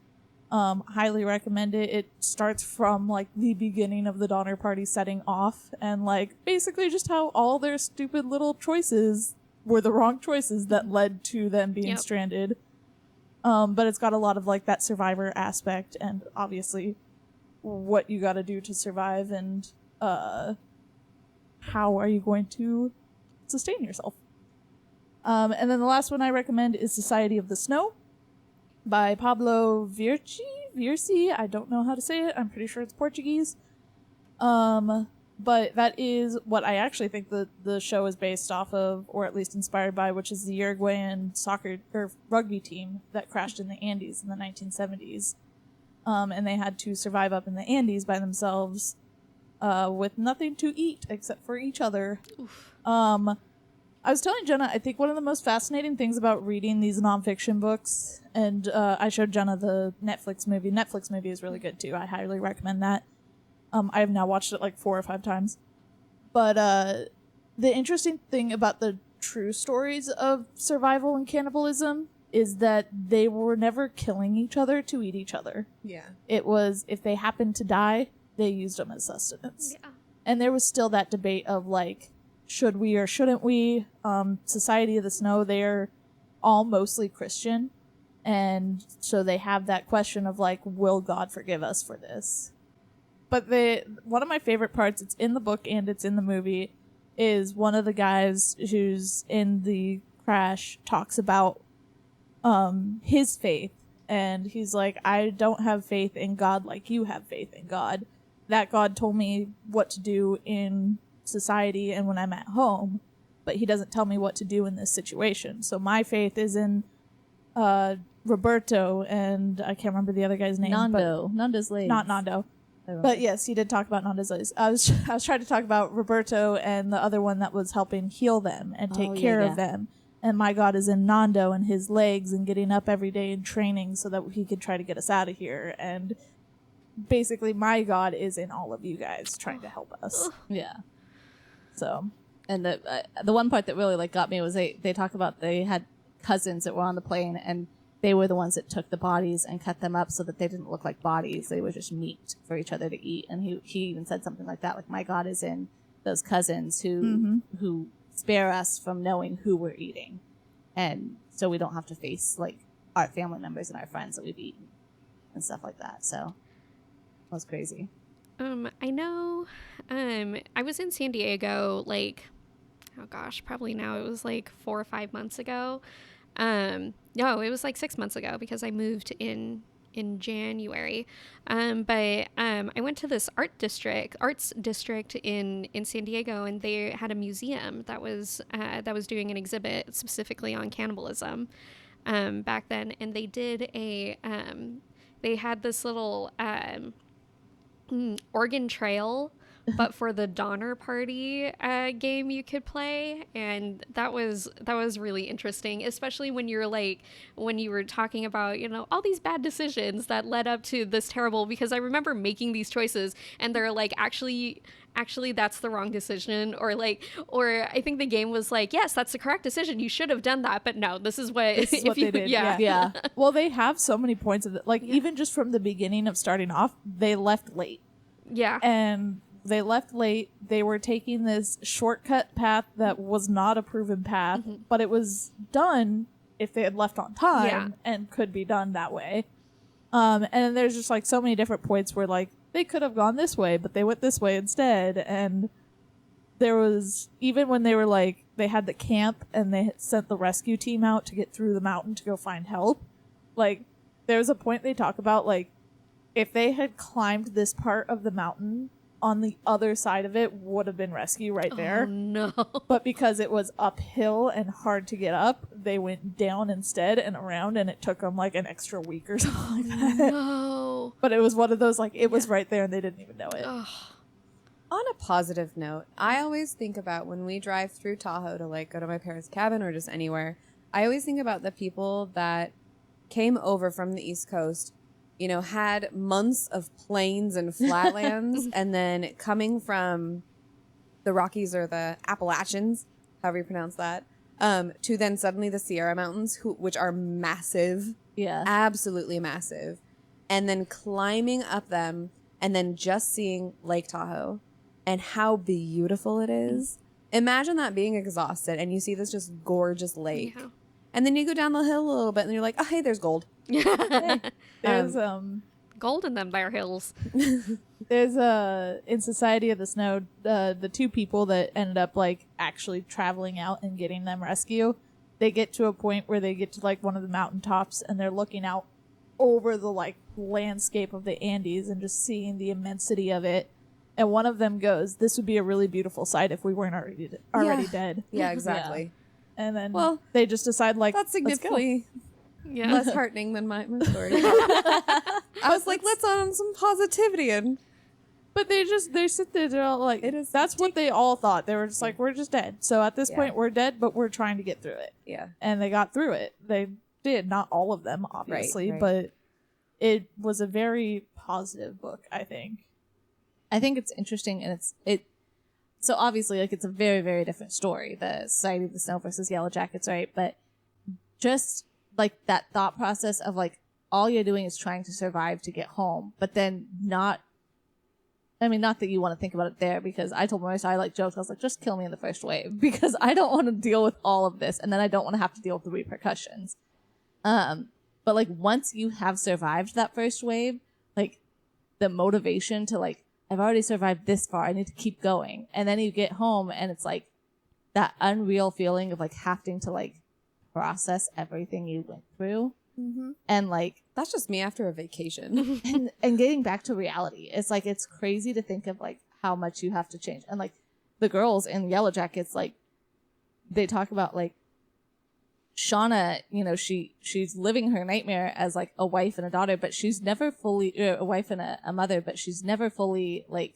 Highly recommend it. It starts from like the beginning of the Donner Party setting off and like basically just how all their stupid little choices were the wrong choices that led to them being stranded. But it's got a lot of like that survivor aspect and obviously what you got to do to survive and how are you going to sustain yourself. And then the last one I recommend is Society of the Snow by Pablo Virci. I don't know how to say it. I'm pretty sure it's Portuguese. But that is what I actually think the show is based off of, or at least inspired by, which is the Uruguayan soccer or rugby team that crashed in the Andes in the 1970s. And they had to survive up in the Andes by themselves with nothing to eat except for each other. I was telling Jenna, I think one of the most fascinating things about reading these nonfiction books, and I showed Jenna the Netflix movie. Netflix movie is really good too. I highly recommend that. I have now watched it like 4 or 5 times. But the interesting thing about the true stories of survival and cannibalism is that they were never killing each other to eat each other. Yeah. It was, if they happened to die, they used them as sustenance. Yeah. And there was still that debate of like, should we or shouldn't we? Society of the Snow, they're all mostly Christian. And so they have that question of like, will God forgive us for this? But one of my favorite parts, it's in the book and it's in the movie, is one of the guys who's in the crash talks about his faith. And he's like, I don't have faith in God like you have faith in God. That God told me what to do in society and when I'm at home, but he doesn't tell me what to do in this situation. So my faith is in Roberto and I can't remember the other guy's name. Nando. Nando's legs. Not Nando. But yes, he did talk about Nando's legs. I was trying to talk about Roberto and the other one that was helping heal them and take care of them. And my God is in Nando and his legs and getting up every day and training so that he could try to get us out of here. And basically my God is in all of you guys trying to help us. Yeah. So, And the one part that really like got me was they talk about they had cousins that were on the plane and they were the ones that took the bodies and cut them up so that they didn't look like bodies. They were just meat for each other to eat. And he even said something like that, like my God is in those cousins who spare us from knowing who we're eating. And so we don't have to face like our family members and our friends that we've eaten and stuff like that. So that was crazy. I know, I was in San Diego, like, oh gosh, probably now it was like 4 or 5 months ago. No, it was like 6 months ago because I moved in January. But I went to this arts district in San Diego, and they had a museum that was doing an exhibit specifically on cannibalism, back then. And they did they had this little Oregon Trail, but for the Donner Party game you could play, and that was really interesting, especially when you were talking about, you know, all these bad decisions that led up to this terrible, because I remember making these choices and they're like, actually that's the wrong decision, or I think the game was like, yes, that's the correct decision, you should have done that, but no, this is what they did. Yeah. Well, they have so many points of it, like even just from the beginning of starting off, they left late. Yeah. And they left late. They were taking this shortcut path that was not a proven path, but it was done if they had left on time and could be done that way. And there's just like so many different points where like they could have gone this way, but they went this way instead. And there was, even when they were like, they had the camp and they had sent the rescue team out to get through the mountain to go find help. Like, there's a point they talk about, like, if they had climbed this part of the mountain, on the other side of it would have been rescue right there. Oh, no. But because it was uphill and hard to get up, they went down instead and around, and it took them like an extra week or something like that. No. But it was one of those, like, it was right there and they didn't even know it. Ugh. On a positive note, I always think about when we drive through Tahoe to like go to my parents' cabin or just anywhere, I always think about the people that came over from the East Coast, you know, had months of plains and flatlands, and then coming from the Rockies or the Appalachians, however you pronounce that, to then suddenly the Sierra Mountains, which are massive, absolutely massive, and then climbing up them and then just seeing Lake Tahoe and how beautiful it is. Imagine that being exhausted and you see this just gorgeous lake. Yeah. And then you go down the hill a little bit and you're like, oh, hey, there's gold. Hey, there's gold in them there hills. There's in Society of the Snow, the two people that ended up like actually traveling out and getting them rescue, they get to a point where they get to like one of the mountaintops and they're looking out over the like landscape of the Andes and just seeing the immensity of it. And one of them goes, "This would be a really beautiful sight if we weren't already dead." Yeah, exactly. And then they just decide like, that's significantly less heartening than my story. I was like, let's on some positivity and. But they sit there, they're all like, that's what they all thought. They were just like, we're just dead. So at this point, we're dead, but we're trying to get through it. Yeah. And they got through it. They did. Not all of them, obviously, but it was a very positive book, I think. I think it's interesting, and so obviously, like, it's a very, very different story, the Society of the Snow versus Yellowjackets, right? But just, like, that thought process of, like, all you're doing is trying to survive to get home, but then not that you want to think about it there, because I told Marissa, I like joked, I was like, just kill me in the first wave, because I don't want to deal with all of this, and then I don't want to have to deal with the repercussions. But, like, once you have survived that first wave, like, the motivation to, like, I've already survived this far, I need to keep going. And then you get home, and it's, like, that unreal feeling of, like, having to, like, process everything you went through. Mm-hmm. And, like, that's just me after a vacation. and getting back to reality. It's, like, it's crazy to think of, like, how much you have to change. And, like, the girls in Yellowjackets, like, they talk about, like, Shauna, you know, she's living her nightmare as like a wife and a daughter, but she's never fully a wife and a mother, but she's never fully like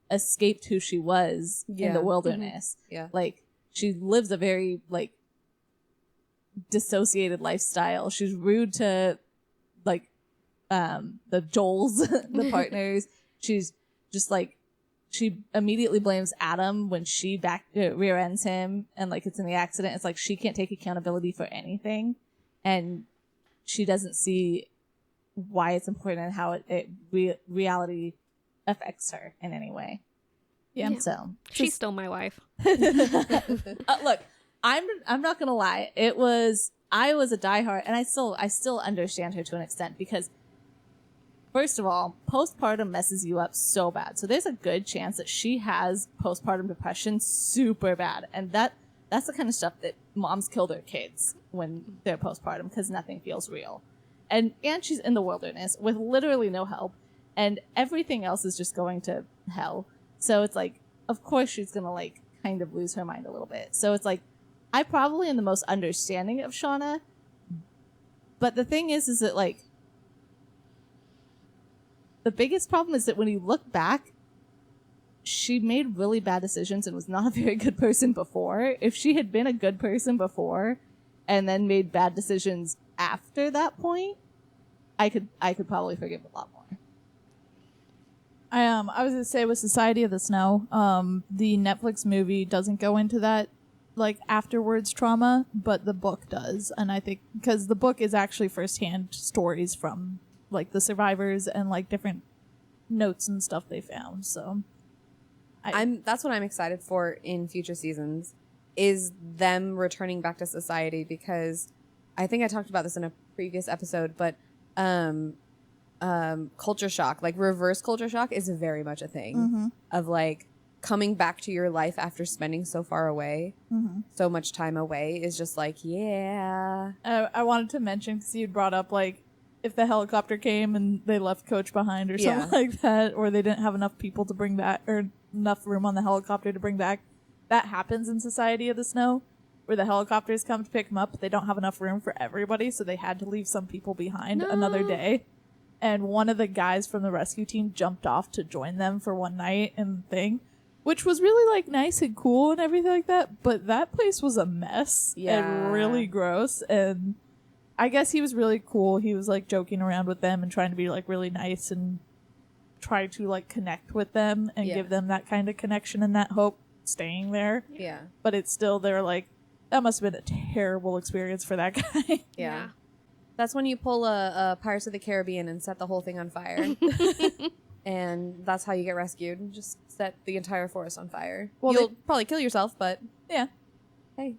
escaped who she was in the wilderness. Mm-hmm. Yeah. Like she lives a very like dissociated lifestyle. She's rude to like the Joels, the partners. She's just like, she immediately blames Adam when she rear ends him and like it's in the accident. It's like she can't take accountability for anything, and she doesn't see why it's important and how reality affects her in any way. Yeah. So she's still my wife. Look, I'm not gonna lie. I was a diehard, and I still understand her to an extent, because first of all, postpartum messes you up so bad. So there's a good chance that she has postpartum depression super bad. And that's the kind of stuff that moms kill their kids when they're postpartum, because nothing feels real. And she's in the wilderness with literally no help, and everything else is just going to hell. So it's like, of course she's going to like kind of lose her mind a little bit. So it's like, I probably am the most understanding of Shauna. But the thing is that like, The biggest problem is that when you look back, she made really bad decisions and was not a very good person before. If she had been a good person before and then made bad decisions after that point, I could probably forgive a lot more. I was gonna say with Society of the Snow, the Netflix movie doesn't go into that like afterwards trauma, but the book does, and I think because the book is actually firsthand stories from like the survivors and like different notes and stuff they found. So that's what I'm excited for in future seasons, is them returning back to society, because I think I talked about this in a previous episode, but culture shock, like reverse culture shock, is very much a thing of like coming back to your life after spending so far away, so much time away, is just like, yeah. I wanted to mention, because you brought up like if the helicopter came and they left Coach behind or something like that, or they didn't have enough people to bring back, or enough room on the helicopter to bring back. That happens in Society of the Snow, where the helicopters come to pick them up. They don't have enough room for everybody, so they had to leave some people behind another day. And one of the guys from the rescue team jumped off to join them for one night and thing, which was really like nice and cool and everything like that. But that place was a mess and really gross. And I guess he was really cool. He was like joking around with them and trying to be like really nice and try to like connect with them and give them that kind of connection and that hope staying there. Yeah. But it's still, they're like, that must have been a terrible experience for that guy. Yeah. That's when you pull a Pirates of the Caribbean and set the whole thing on fire. And that's how you get rescued. Just set the entire forest on fire. Well, you'll probably kill yourself, but yeah. Hey.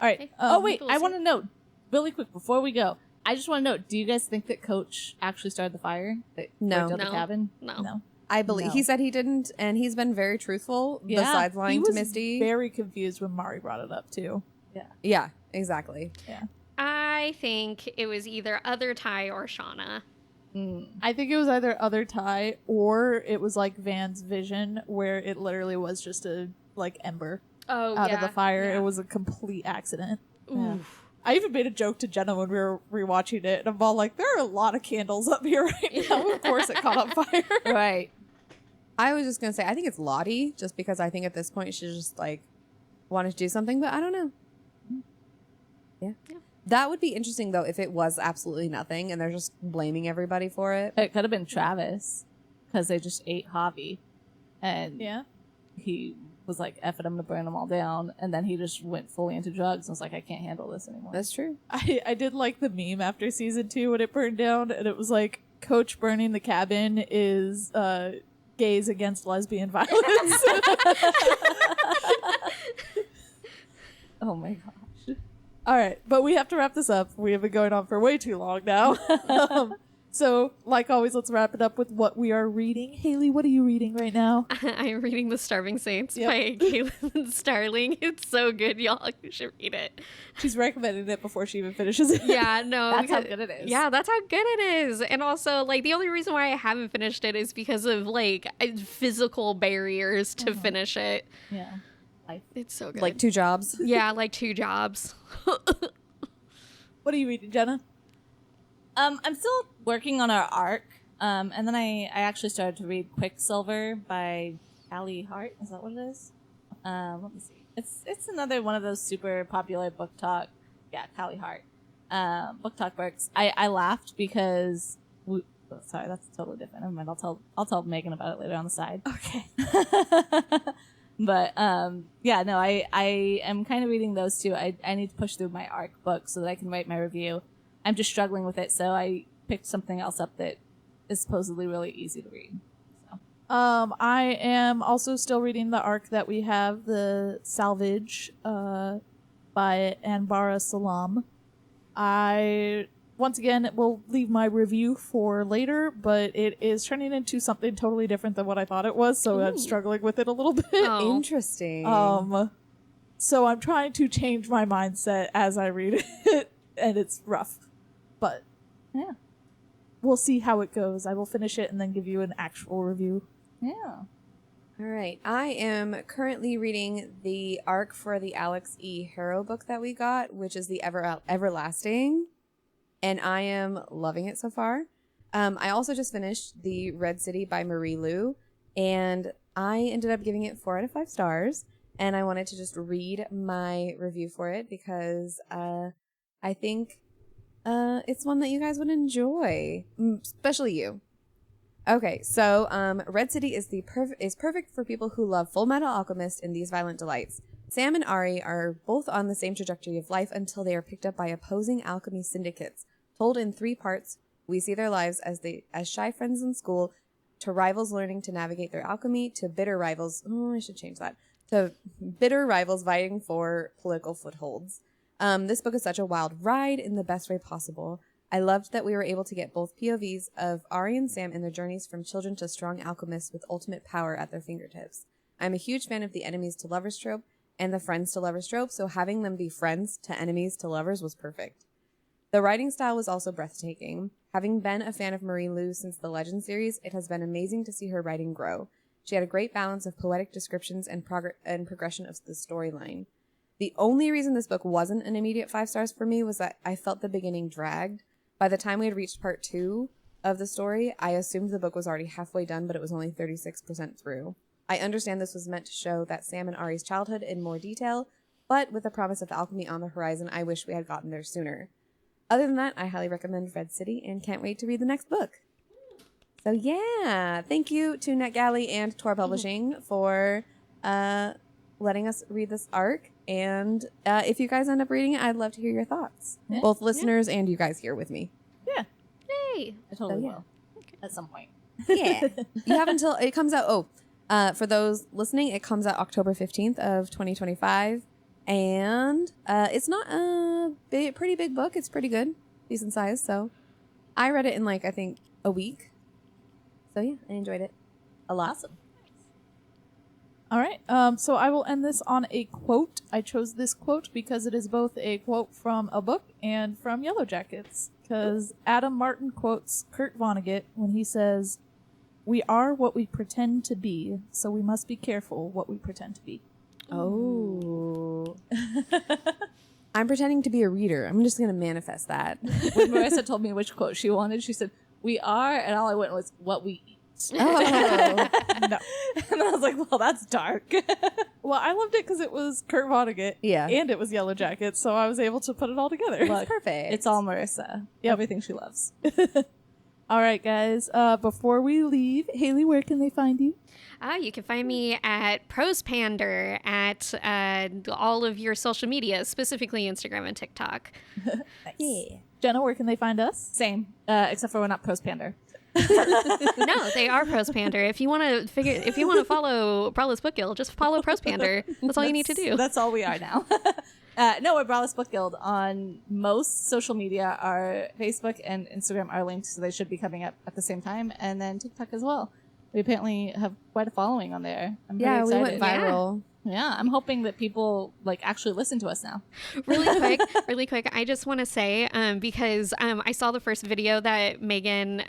All right. Hey. Oh, wait. I want to know, really quick, before we go, I just want to know, do you guys think that Coach actually started the fire? That No. burnt out the cabin? No. I believe he said he didn't, and he's been very truthful, besides lying to Misty. He was very confused when Mari brought it up, too. Yeah, exactly. Yeah. I think it was either other Ty or Shauna. I think it was either other Ty or it was like Van's vision, where it literally was just a like ember out of the fire. Yeah. It was a complete accident. Oof. I even made a joke to Jenna when we were rewatching it, and I'm all like, there are a lot of candles up here right now. Of course it caught on fire. Right. I was just going to say, I think it's Lottie, just because I think at this point she just like wanted to do something, but I don't know. Yeah. That would be interesting, though, if it was absolutely nothing and they're just blaming everybody for it. It could have been Travis, because they just ate Javi. And he was like, F it, I'm going to burn them all down. And then he just went fully into drugs and was like, I can't handle this anymore. That's true. I did like the meme after season 2 when it burned down, and it was like, Coach burning the cabin is gays against lesbian violence. Oh my gosh. All right, but we have to wrap this up. We have been going on for way too long now. So, like always, let's wrap it up with what we are reading. Haylee, what are you reading right now? I'm reading The Starving Saints by Caitlin Starling. It's so good, y'all. You should read it. She's recommending it before she even finishes it. Yeah, no. That's how good it is. Yeah, that's how good it is. And also, like, the only reason why I haven't finished it is because of, like, physical barriers to finish it. Yeah. It's so good. Like 2 jobs. Yeah, like 2 jobs. What are you reading, Jenna? I'm still working on our arc. And then I actually started to read Quicksilver by Callie Hart. Is that what it is? Let me see. It's another one of those super popular book talk. Yeah, Callie Hart. Book talk books. I laughed because sorry, that's totally different. Never mind. I'll tell Megan about it later on the side. Okay. But yeah, no, I am kind of reading those two. I need to push through my arc book so that I can write my review. I'm just struggling with it, so I picked something else up that is supposedly really easy to read. So. I am also still reading the arc that we have, the Salvage, by Anbara Salam. I once again will leave my review for later, but it is turning into something totally different than what I thought it was, so I'm struggling with it a little bit. Oh. Interesting. So I'm trying to change my mindset as I read it, and it's rough. But Yeah. we'll see how it goes. I will finish it and then give you an actual review. Yeah. All right. I am currently reading the arc for the Alex E. Harrow book that we got, which is the Everlasting. And I am loving it so far. I also just finished The Red City by Marie Lu, and I ended up giving it 4 out of 5 stars. And I wanted to just read my review for it because I think it's one that you guys would enjoy, especially you. Okay, so Red City is perfect for people who love Full Metal Alchemist and these violent delights. Sam and Ari are both on the same trajectory of life until they are picked up by opposing alchemy syndicates. Told in 3 parts, we see their lives as shy friends in school, to rivals learning to navigate their alchemy, to bitter rivals. Oh, I should change that. To bitter rivals vying for political footholds. This book is such a wild ride in the best way possible. I loved that we were able to get both POVs of Ari and Sam in their journeys from children to strong alchemists with ultimate power at their fingertips. I'm a huge fan of the enemies to lovers trope and the friends to lovers trope, so having them be friends to enemies to lovers was perfect. The writing style was also breathtaking. Having been a fan of Marie Lu since the Legend series, it has been amazing to see her writing grow. She had a great balance of poetic descriptions and progression of the storyline. The only reason this book wasn't an immediate 5 stars for me was that I felt the beginning dragged. By the time we had reached part 2 of the story, I assumed the book was already halfway done, but it was only 36% through. I understand this was meant to show that Sam and Ari's childhood in more detail, but with the promise of alchemy on the horizon, I wish we had gotten there sooner. Other than that, I highly recommend Red City and can't wait to read the next book. So yeah, thank you to NetGalley and Tor Publishing for letting us read this arc. And if you guys end up reading it, I'd love to hear your thoughts. Yeah. Both listeners and you guys here with me. Yeah. Yay! I totally So, yeah. will. At some point. Yeah. You have until it comes out. For those listening, it comes out October 15th of 2025. And it's not a pretty big book. It's pretty good. Decent size. So I read it in I think a week. So yeah, I enjoyed it a lot. Awesome. All right. So I will end this on a quote. I chose this quote because it is both a quote from a book and from Yellowjackets. Because Adam Martin quotes Kurt Vonnegut when he says, "We are what we pretend to be, so we must be careful what we pretend to be." Oh. I'm pretending to be a reader. I'm just going to manifest that. When Marissa told me which quote she wanted, she said, "We are," and all I went was, "What we eat." Oh. No. And then I was like, well, that's dark. Well, I loved it because it was Kurt Vonnegut. Yeah. And it was Yellowjackets, so I was able to put it all together. Look, Perfect. it's all Marissa. Yep. Everything she loves. All right, guys. Before we leave, Haylee, where can they find you? You can find me at Prose Pander at all of your social media, specifically Instagram and TikTok. Nice. Yeah. Jenna, where can they find us? Same, except for we're not Prose Pander. No, they are Prose Pander. If you want to follow Braless Book Guild, just follow Prose Pander. That's all you need to do. That's all we are now. No, we're Braless Book Guild on most social media. Our Facebook and Instagram are linked, so they should be coming up at the same time, and then TikTok as well. We apparently have quite a following on there. I'm very Yeah, we excited. went viral. Yeah, I'm hoping that people actually listen to us now. Really quick, I just want to say because I saw the first video that Megan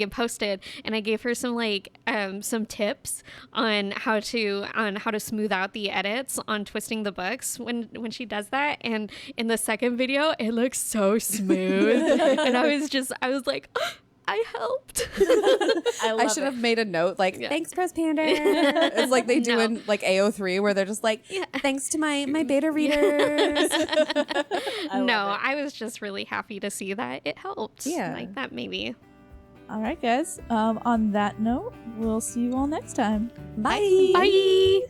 posted, and I gave her some tips on how to smooth out the edits on Twisting the Books when she does that. And in the second video, it looks so smooth, and I was like, I helped. I should have made a note thanks, Press Pander. It's like they do in AO3 where they're just thanks to my beta readers. I was just really happy to see that it helped. Yeah. Like that maybe. All right, guys. On that note, we'll see you all next time. Bye. Bye.